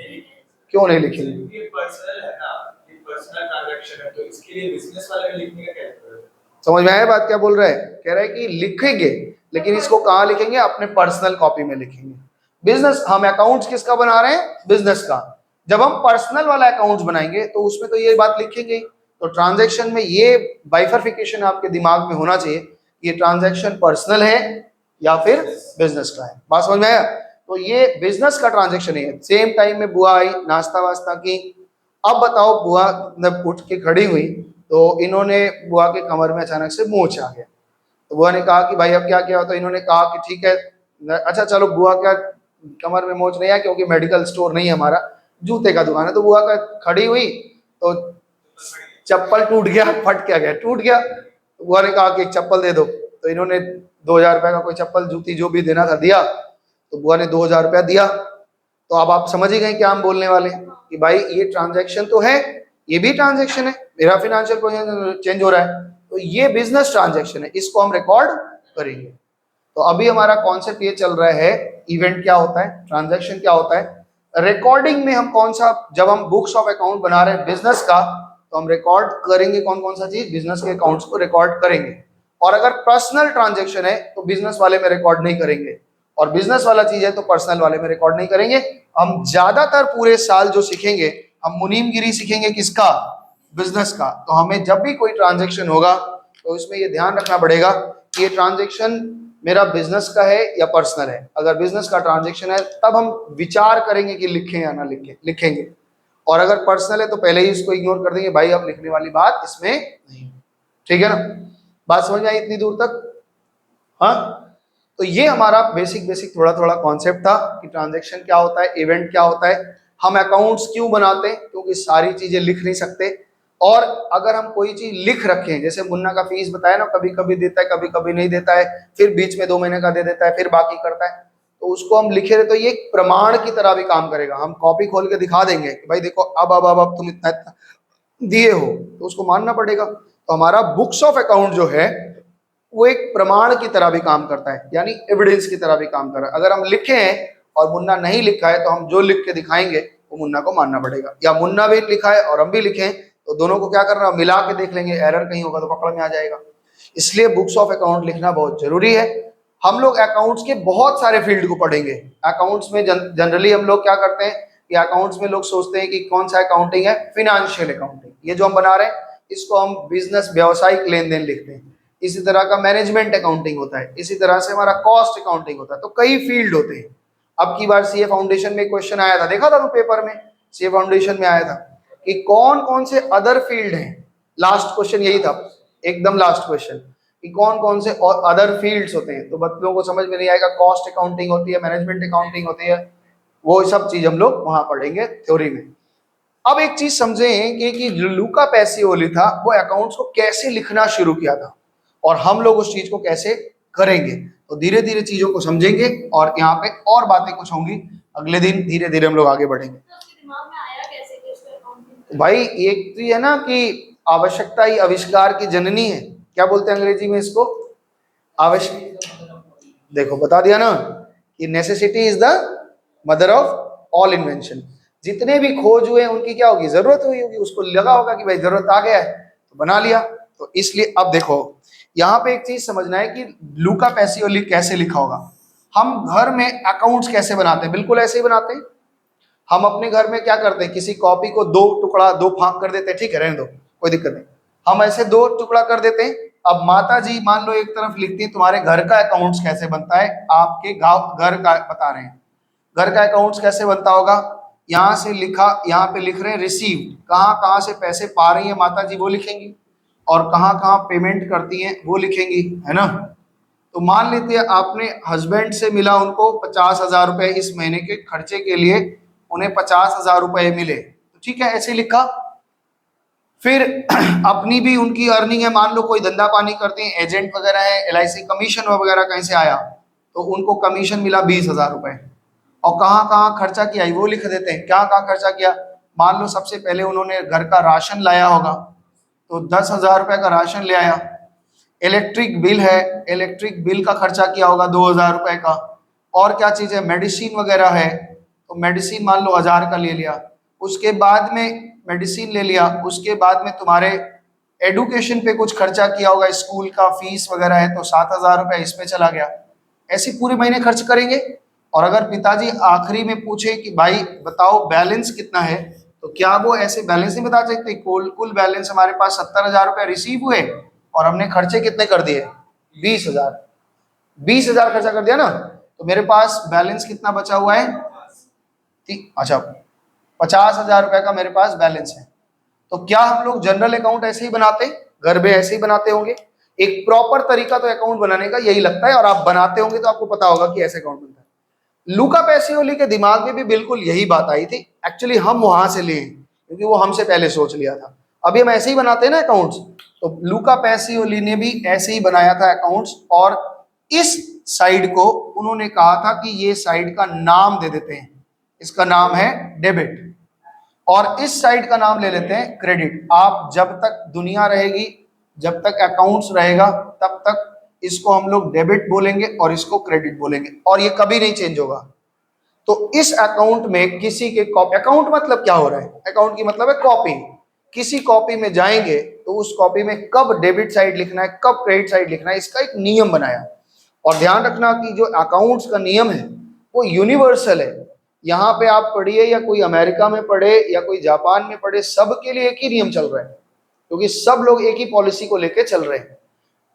क्यों नहीं लिखेंगे? ये पर्सनल है ना, ये पर्सनल ट्रांजैक्शन है, तो इसके लिए बिजनेस वाले में लिखने का क्या है? समझ में आया बात क्या बोल रहा है? कह रहा है कि लिखेंगे, लेकिन इसको कहाँ लिखेंगे? अपने पर्सनल कॉपी में लिखेंगे। बिजनेस, हम अकाउंट्स किसका बना रहे हैं? बिजनेस का। जब हम पर्सनल वाला अकाउंट्स बनाएंगे तो उसमें तो ये बात लिखेंगे। तो ट्रांजैक्शन में ये बाइफरफिकेशन आपके दिमाग में होना चाहिए, ये ट्रांजैक्शन पर्सनल है या फिर बिजनेस का है। बात समझ में आया? तो ये बिजनेस का ट्रांजैक्शन है। सेम टाइम में बुआ आई, नाश्ता वास्ता की। अब बताओ बुआ जब उठ के खड़ी हुई तो इन्होंने, बुआ के कमर में अचानक से मोच आ गया। तो बुआ ने कहा कि भाई अब क्या किया? तो इन्होंने कहा कि ठीक है, अच्छा चलो, बुआ क्या कमर में मोच नहीं है क्योंकि मेडिकल स्टोर नहीं है हमारा, जूते का दुकान है। तो बुआ का खड़ी हुई तो चप्पल टूट गया, फट क्या गया, टूट गया। तो बुआ ने कहा कि एक चप्पल दे दो। तो इन्होंने 2,000 रुपए का कोई चप्पल, जूती जो भी देना था दिया। तो बुआ ने 2,000 रुपया दिया। तो अब आप समझ ही गए क्या हम बोलने वाले हैं कि भाई ये ट्रांजैक्शन तो है, ये भी ट्रांजैक्शन है, मेरा फाइनेंशियल पोजीशन चेंज हो रहा है, तो ये बिजनेस ट्रांजैक्शन है, इसको हम रिकॉर्ड करेंगे। तो अभी हमारा कॉन्सेप्ट ये चल रहा है, इवेंट क्या होता है, ट्रांजैक्शन क्या होता है, रिकॉर्डिंग में हम कौन सा, जब हम बुक्स ऑफ अकाउंट बना रहे हैं बिजनेस का, तो हम रिकॉर्ड करेंगे कौन कौन सा चीज? बिजनेस के अकाउंट्स को रिकॉर्ड करेंगे। और अगर पर्सनल ट्रांजैक्शन है तो बिजनेस वाले में रिकॉर्ड नहीं करेंगे, और बिजनेस वाला चीज है तो पर्सनल वाले में रिकॉर्ड नहीं करेंगे। हम ज्यादातर पूरे साल जो सीखेंगे, हम मुनीमगिरी सीखेंगे किसका? बिजनेस का। तो हमें जब भी कोई ट्रांजैक्शन होगा तो इसमें ये ध्यान रखना पड़ेगा कि ये ट्रांजैक्शन मेरा बिजनेस का है या पर्सनल है। अगर बिजनेस का ट्रांजैक्शन है तब हम विचार करेंगे कि लिखें या ना लिखें, लिखेंगे। और अगर पर्सनल है तो पहले ही इसको इग्नोर कर देंगे, भाई अब लिखने वाली बात इसमें नहीं। ठीक है ना? बात समझ में आई इतनी दूर तक? हाँ, तो ये हमारा बेसिक थोड़ा थोड़ा कॉन्सेप्ट था कि ट्रांजैक्शन क्या होता है, इवेंट क्या होता है, हम अकाउंट्स क्यों बनाते हैं, क्योंकि सारी चीजें लिख नहीं सकते। और अगर हम कोई चीज लिख रखें, जैसे मुन्ना का फीस बताया ना, कभी कभी देता है, कभी कभी नहीं देता है, फिर बीच में 2 महीने का दे देता है, फिर बाकी करता है, तो उसको हम लिखे रहे तो ये एक प्रमाण की तरह भी काम करेगा। हम कॉपी खोल के दिखा देंगे कि भाई देखो अब तुम इतना इतना दिए हो, तो उसको मानना पड़ेगा। तो हमारा बुक्स ऑफ अकाउंट जो है वो एक प्रमाण की तरह भी काम करता है, यानी एविडेंस की तरह भी काम कर रहा है। अगर हम लिखे हैं और मुन्ना नहीं लिखा है तो हम जो लिख के दिखाएंगे वो मुन्ना को मानना पड़ेगा, या मुन्ना भी लिखा है और हम भी लिखे तो दोनों को क्या करना, मिला के देख लेंगे, एरर कहीं होगा तो पकड़ में आ जाएगा। इसलिए बुक्स ऑफ अकाउंट लिखना बहुत जरूरी है। हम लोग अकाउंट्स के बहुत सारे फील्ड को पढ़ेंगे। अकाउंट्स में जनरली हम लोग क्या करते हैं कि अकाउंट्स में लोग सोचते हैं कि कौन सा अकाउंटिंग है, फिनेंशियल अकाउंटिंग। ये जो हम बना रहे हैं इसको हम बिजनेस, व्यवसायिक लेन देन लिखते हैं। इसी तरह का मैनेजमेंट अकाउंटिंग होता है, इसी तरह से हमारा कॉस्ट अकाउंटिंग होता है। तो कई फील्ड होते हैं। अब की बार सीए फाउंडेशन में क्वेश्चन आया था, देखा था तो पेपर में, सीए फाउंडेशन में आया था कि कौन कौन से अदर फील्ड हैं। लास्ट क्वेश्चन यही था, एकदम लास्ट क्वेश्चन, कि कौन कौन से और अदर फील्ड्स होते हैं। तो बच्चों को समझ में नहीं आएगा, कॉस्ट अकाउंटिंग होती है, मैनेजमेंट अकाउंटिंग होती है, वो सब चीज हम लोग वहां पढ़ेंगे थ्योरी में। अब एक चीज समझें कि लूका पैसिओली था, वो अकाउंट्स को कैसे लिखना शुरू किया था और हम लोग उस चीज को कैसे करेंगे। तो धीरे धीरे चीजों को समझेंगे और यहाँ पे और बातें कुछ होंगी अगले दिन, धीरे धीरे हम लोग आगे बढ़ेंगे। भाई एक तो ये ना कि आवश्यकता ही आविष्कार की जननी है, क्या बोलते हैं अंग्रेजी में इसको? आवश्यक, देखो बता दिया ना कि necessity is the mother of all invention. जितने भी खोज हुए उनकी क्या होगी, जरूरत हुई होगी, उसको लगा होगा कि भाई जरूरत आ गया है तो बना लिया। तो इसलिए अब देखो यहाँ पे एक चीज समझना है कि लूका पैसियोली कैसे लिखा होगा। हम घर में अकाउंट्स कैसे बनाते हैं, बिल्कुल ऐसे ही बनाते हैं। हम अपने घर में क्या करते हैं, किसी कॉपी को दो टुकड़ा दो फांक कर देते हैं, ठीक है रहने दो कोई दिक्कत नहीं, हम ऐसे दो टुकड़ा कर देते हैं। अब माता जी मान लो एक तरफ लिखती है तुम्हारे घर का अकाउंट्स कैसे बनता है, आपके गांव घर का बता रहे हैं, घर का अकाउंट्स कैसे बनता होगा। यहाँ से लिखा, यहाँ पे लिख रहे हैं रिसीव, कहाँ कहाँ से पैसे पा रही है माता जी वो लिखेंगी, और कहाँ कहाँ पेमेंट करती हैं वो लिखेंगी, है ना। तो मान लेते हैं आपने हस्बैंड से मिला, उनको 50,000 रुपए इस महीने के खर्चे के लिए उन्हें 50,000 रुपए मिले, तो ठीक है ऐसे लिखा। फिर अपनी भी उनकी अर्निंग है, मान लो कोई धंधा पानी करते हैं, एजेंट वगैरह है, LIC कमीशन वगैरह कहीं से आया तो उनको कमीशन मिला 20,000 रुपए, और कहाँ कहाँ खर्चा किया वो लिख देते हैं, क्या कहाँ खर्चा किया। मान लो सबसे पहले उन्होंने घर का राशन लाया होगा तो 10,000 रुपए का राशन ले आया। इलेक्ट्रिक बिल है, इलेक्ट्रिक बिल का खर्चा किया होगा 2,000 रुपए का। और क्या चीज है, मेडिसिन वगैरह है तो मेडिसिन मान लो 1,000 का ले लिया। उसके बाद में मेडिसिन ले लिया, उसके बाद में तुम्हारे एडुकेशन पे कुछ खर्चा किया होगा, स्कूल का फीस वगैरह है तो 7,000 रुपए इस पे चला गया। ऐसे पूरे महीने खर्च करेंगे। और अगर पिताजी आखिरी में पूछे कि भाई बताओ बैलेंस कितना है, तो क्या वो ऐसे बैलेंस नहीं बता सकते, कुल बैलेंस हमारे पास 70,000 रुपए रिसीव हुए और हमने खर्चे कितने कर दिए 20,000, 20,000 खर्चा कर दिया ना, तो मेरे पास बैलेंस कितना बचा हुआ है, अच्छा 50,000 रुपए का मेरे पास बैलेंस है। तो क्या हम लोग जनरल अकाउंट ऐसे ही बनाते, घर में ऐसे ही बनाते होंगे। एक प्रॉपर तरीका तो अकाउंट बनाने का यही लगता है, और आप बनाते होंगे तो आपको पता होगा कि ऐसे अकाउंट बनता है। लूका पैसियोली के दिमाग में भी बिल्कुल यही बात आई थी, एक्चुअली हम वहां से लिए क्योंकि वो हमसे पहले सोच लिया था। अभी हम ऐसे ही बनाते हैं ना अकाउंट्स, तो लूका पैसियोली ने भी ऐसे ही बनाया था अकाउंट्स, और इस साइड को उन्होंने कहा था कि ये साइड का नाम दे देते हैं, इसका नाम है डेबिट, और इस साइड का नाम ले लेते हैं क्रेडिट। आप जब तक दुनिया रहेगी, जब तक अकाउंट्स रहेगा, तब तक इसको हम लोग डेबिट बोलेंगे और इसको क्रेडिट बोलेंगे, और ये कभी नहीं चेंज होगा। तो इस अकाउंट में किसी के कॉपी, अकाउंट मतलब क्या हो रहा है, अकाउंट की मतलब है कॉपी। किसी कॉपी में जाएंगे तो उस कॉपी में कब डेबिट साइड लिखना है कब क्रेडिट साइड लिखना है, इसका एक नियम बनाया। और ध्यान रखना कि जो अकाउंट्स का नियम है वो यूनिवर्सल है। यहाँ पे आप पढ़िए या कोई अमेरिका में पढ़े या कोई जापान में पढ़े, सबके लिए एक ही नियम चल रहा है, क्योंकि सब लोग एक ही पॉलिसी को लेके चल रहे हैं।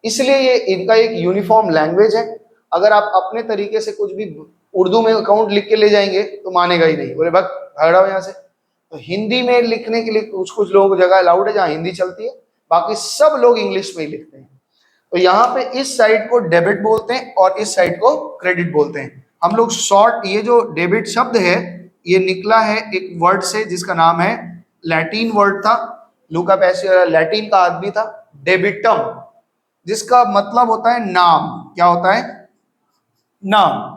इसलिए ये इनका एक यूनिफॉर्म लैंग्वेज है। अगर आप अपने तरीके से कुछ भी उर्दू में अकाउंट लिख के ले जाएंगे तो मानेगा ही नहीं, बोले भाग भागो यहाँ से। तो हिंदी में लिखने के लिए कुछ कुछ लोग जगह अलाउड है जहाँ हिंदी चलती है, बाकी सब लोग इंग्लिश में ही लिखते हैं। तो यहाँ पे इस साइड को डेबिट बोलते हैं और इस साइड को क्रेडिट बोलते हैं। हम लोग शॉर्ट, ये जो डेबिट शब्द है ये निकला है एक वर्ड से जिसका नाम है, लैटिन वर्ड था, लूका पैसियोली लैटिन का आदमी था, डेबिटम, जिसका मतलब होता है नाम। क्या होता है, नाम।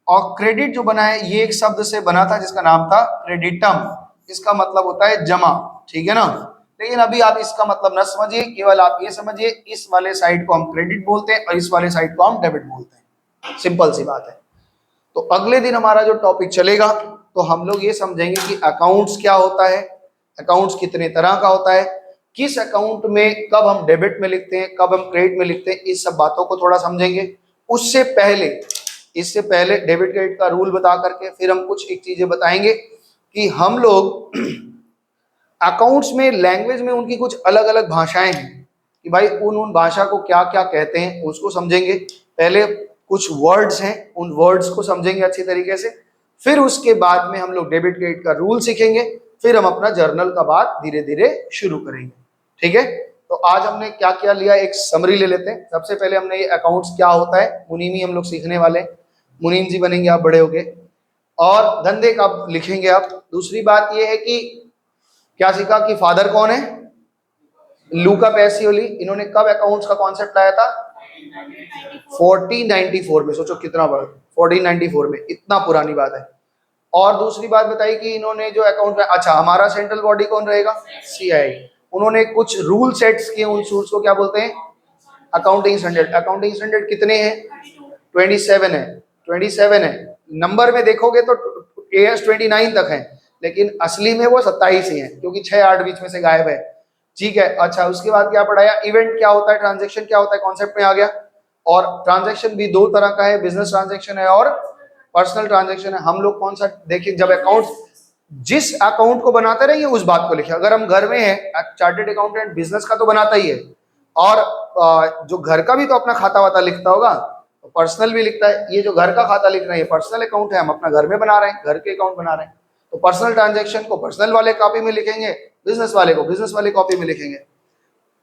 और क्रेडिट जो बना है ये एक शब्द से बना था जिसका नाम था क्रेडिटम, इसका मतलब होता है जमा, ठीक है ना। लेकिन अभी आप इसका मतलब न समझिए, केवल आप ये समझिए इस वाले साइड को हम क्रेडिट बोलते हैं और इस वाले साइड को हम डेबिट बोलते हैं, सिंपल सी बात है। तो अगले दिन हमारा जो टॉपिक चलेगा तो हम लोग ये समझेंगे कि अकाउंट्स क्या होता है, अकाउंट्स कितने तरह का होता है, किस अकाउंट में कब हम डेबिट में लिखते हैं कब हम क्रेडिट में लिखते हैं, इस सब बातों को थोड़ा समझेंगे। इससे पहले डेबिट क्रेडिट का रूल बता करके फिर हम कुछ एक चीजें बताएंगे कि हम लोग अकाउंट्स में लैंग्वेज में उनकी कुछ अलग अलग भाषाएं हैं, कि भाई उन भाषा को क्या क्या कहते हैं उसको समझेंगे। पहले कुछ वर्ड्स हैं, उन वर्ड्स को समझेंगे अच्छी तरीके से, फिर उसके बाद में हम लोग डेबिट क्रेडिट का रूल सीखेंगे, फिर हम अपना जर्नल का बात धीरे धीरे शुरू करेंगे, ठीक है। तो आज हमने क्या क्या लिया, एक समरी ले लेते हैं। सबसे पहले हमने ये अकाउंट्स क्या होता है, मुनीमी हम लोग सीखने वाले, मुनीम जी बनेंगे आप बड़े होगे, और धंधे कब लिखेंगे आप। दूसरी बात ये है कि क्या सीखा कि फादर कौन है, लूका पैसियोली, इन्होंने कब अकाउंट्स का कॉन्सेप्ट लाया था 1494 में, सोचो कितना बड़ा, 1494 में, इतना पुरानी बात है। और दूसरी बात बताई कि इन्होंने जो अकाउंट में, अच्छा हमारा सेंट्रल बॉडी कौन रहेगा, CI, उन्होंने कुछ रूल सेट्स किए, उन रूल्स को क्या बोलते हैं, अकाउंटिंग स्टैंडर्ड। अकाउंटिंग स्टैंडर्ड कितने हैं, 27 है, 27 है, नंबर में देखोगे तो AS 29 तक है, लेकिन असली में वो 27 ही है, क्योंकि 6-8 बीच में से गायब है। ठीक है। अच्छा, उसके बाद क्या पढ़ाया, इवेंट क्या होता है, ट्रांजैक्शन क्या होता है, कॉन्सेप्ट में आ गया। और ट्रांजैक्शन भी दो तरह का है, बिजनेस ट्रांजैक्शन है और पर्सनल ट्रांजैक्शन है। हम लोग कौन सा देखिए, जब अकाउंट, जिस अकाउंट को बनाते रहेंगे उस बात को लिखे। अगर हम घर में हैं, चार्टेड अकाउंटेंट बिजनेस का तो बनाता ही है, और जो घर का भी तो अपना खाता वाता लिखता होगा, तो पर्सनल भी लिखता है। ये जो घर का खाता लिख रहे हैं पर्सनल अकाउंट है, हम अपना घर में बना रहे हैं, घर के अकाउंट बना रहे हैं। तो पर्सनल ट्रांजैक्शन को पर्सनल वाले कॉपी में लिखेंगे, बिजनेस वाले को बिजनेस वाले कॉपी में लिखेंगे।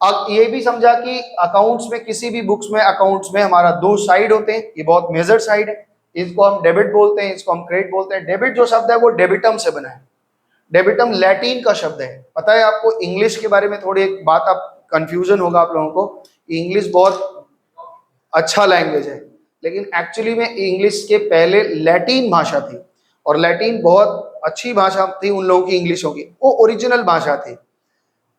अब ये भी समझा कि अकाउंट्स में, किसी भी बुक्स में, अकाउंट्स में हमारा दो साइड होते हैं, ये बहुत मेजर साइड है। इसको हम डेबिट बोलते हैं, इसको हम क्रेडिट बोलते हैं। डेबिट जो शब्द है वो डेबिटम से बना है। डेबिटम लैटिन का शब्द है। पता है आपको, इंग्लिश के बारे में थोड़ी एक बात, आप कंफ्यूजन होगा आप लोगों को, इंग्लिश बहुत अच्छा लैंग्वेज है, लेकिन एक्चुअली में इंग्लिश के पहले लैटिन भाषा थी, और लैटिन बहुत अच्छी भाषा थी उन लोगों की, इंग्लिशों की, वो ओरिजिनल भाषा थी।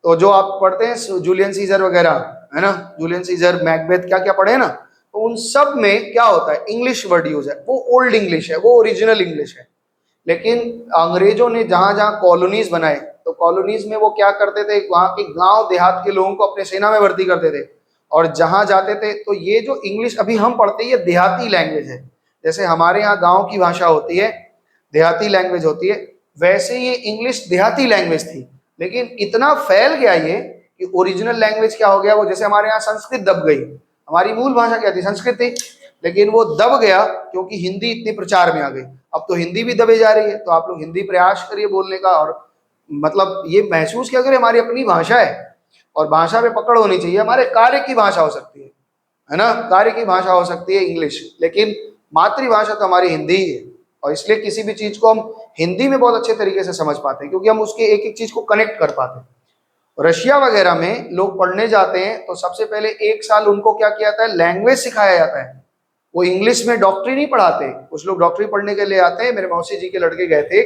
तो जो आप पढ़ते हैं जूलियन सीजर वगैरह, है ना, जूलियन सीजर, मैकबेथ, क्या क्या पढ़े ना, तो उन सब में क्या होता है, इंग्लिश वर्ड यूज है, वो ओल्ड इंग्लिश है, वो ओरिजिनल इंग्लिश है। लेकिन अंग्रेजों ने जहां जहां कॉलोनीज बनाए, तो कॉलोनीज में वो क्या करते थे, वहां के गांव देहात के लोगों को अपने सेना में भर्ती करते थे, और जहां जाते थे तो ये जो इंग्लिश अभी हम पढ़ते हैं ये देहाती लैंग्वेज है। जैसे हमारे यहाँ गांव की भाषा होती है, देहाती लैंग्वेज होती है, वैसे ये इंग्लिश देहाती लैंग्वेज थी। लेकिन इतना फैल गया ये कि ओरिजिनल लैंग्वेज क्या हो गया, वो जैसे हमारे यहाँ संस्कृत दब गई। हमारी मूल भाषा क्या थी, संस्कृत थी, लेकिन वो दब गया क्योंकि हिंदी इतनी प्रचार में आ गई। अब तो हिंदी भी दबे जा रही है, तो आप लोग हिंदी प्रयास करिए बोलने का, और मतलब ये महसूस क्या करें, हमारी अपनी भाषा है और भाषा पे पकड़ होनी चाहिए। हमारे कार्य की भाषा हो सकती है ना, कार्य की भाषा हो सकती है इंग्लिश, लेकिन मातृभाषा तो हमारी हिंदी ही है। और इसलिए किसी भी चीज को हम हिंदी में बहुत अच्छे तरीके से समझ पाते हैं, क्योंकि हम उसके एक एक चीज को कनेक्ट कर पाते हैं। रशिया वगैरह में लोग पढ़ने जाते हैं तो सबसे पहले एक साल उनको क्या किया जाता है, लैंग्वेज सिखाया जाता है। वो इंग्लिश में डॉक्टरी नहीं पढ़ाते, कुछ लोग डॉक्टरी पढ़ने के लिए आते हैं। मेरे मौसी जी के लड़के गए थे,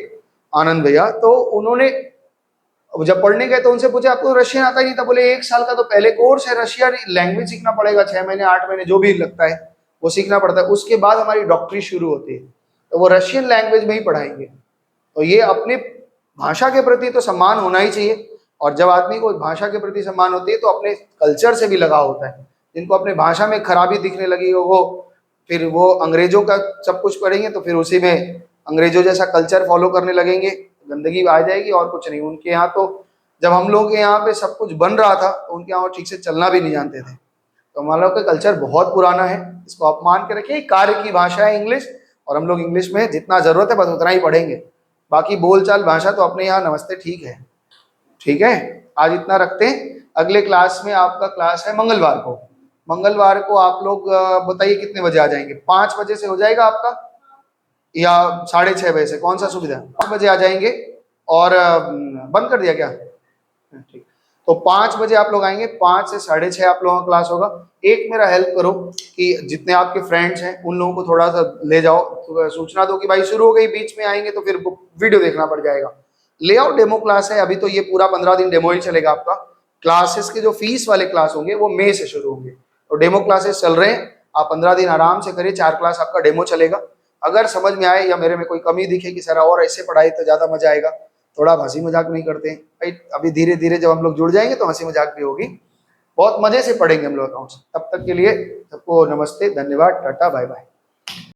आनंद भैया, तो उन्होंने जब पढ़ने गए तो उनसे पूछा आपको रशियन आता ही नहीं था, बोले एक साल का तो पहले कोर्स है, रशिया लैंग्वेज सीखना पड़ेगा, 6 महीने 8 महीने जो भी लगता है वो सीखना पड़ता है, उसके बाद हमारी डॉक्टरी शुरू होती है। तो वो रशियन लैंग्वेज में ही पढ़ाएंगे। तो ये अपने भाषा के प्रति तो सम्मान होना ही चाहिए, और जब आदमी को भाषा के प्रति सम्मान होती है तो अपने कल्चर से भी लगाव होता है। जिनको अपने भाषा में खराबी दिखने लगी हो, वो फिर वो अंग्रेजों का सब कुछ पढ़ेंगे, तो फिर उसी में अंग्रेजों जैसा कल्चर फॉलो करने लगेंगे, गंदगी आ जाएगी और कुछ नहीं। उनके यहाँ तो जब हम लोग के यहाँ पे सब कुछ बन रहा था, तो उनके यहाँ ठीक से चलना भी नहीं जानते थे। तो हमारे लोग का कल्चर बहुत पुराना है, इसको आप मान के रखिए। कार्य की भाषा है इंग्लिश, और हम लोग इंग्लिश में जितना जरूरत है बस उतना ही पढ़ेंगे। बाकी बोलचाल भाषा तो अपने यहाँ नमस्ते ठीक है। ठीक है, आज इतना रखते हैं। अगले क्लास में आपका क्लास है मंगलवार को। मंगलवार को आप लोग बताइए कितने बजे आ जाएंगे, 5 बजे से हो जाएगा आपका, या 6:30 बजे से, कौन सा सुविधा है? 5 बजे आ जाएंगे। और बंद कर दिया क्या? ठीक, तो 5 बजे आप लोग आएंगे, 5 से 6:30 आप लोगों का क्लास होगा। एक मेरा हेल्प करो कि जितने आपके फ्रेंड्स हैं उन लोगों को थोड़ा सा ले जाओ, तो सूचना दो कि भाई शुरू हो गई, बीच में आएंगे तो फिर वीडियो देखना पड़ जाएगा। ले आओ, डेमो क्लास है अभी, तो ये पूरा 15 दिन डेमो ही चलेगा आपका। क्लासेस के जो फीस वाले क्लास होंगे वो मई से शुरू होंगे, तो डेमो क्लासेस चल रहे हैं। आप 15 दिन आराम से करिए, 4 क्लास आपका डेमो चलेगा। अगर समझ में आए या मेरे में कोई कमी दिखे कि सर और ऐसे पढ़ाई तो ज़्यादा मजा आएगा, थोड़ा हंसी मजाक नहीं करते हैं भाई, अभी धीरे धीरे जब हम लोग जुड़ जाएंगे तो हंसी मजाक भी होगी, बहुत मजे से पढ़ेंगे हम लोग अकाउंट्स। तब तक के लिए सबको नमस्ते, धन्यवाद, टाटा, बाय बाय।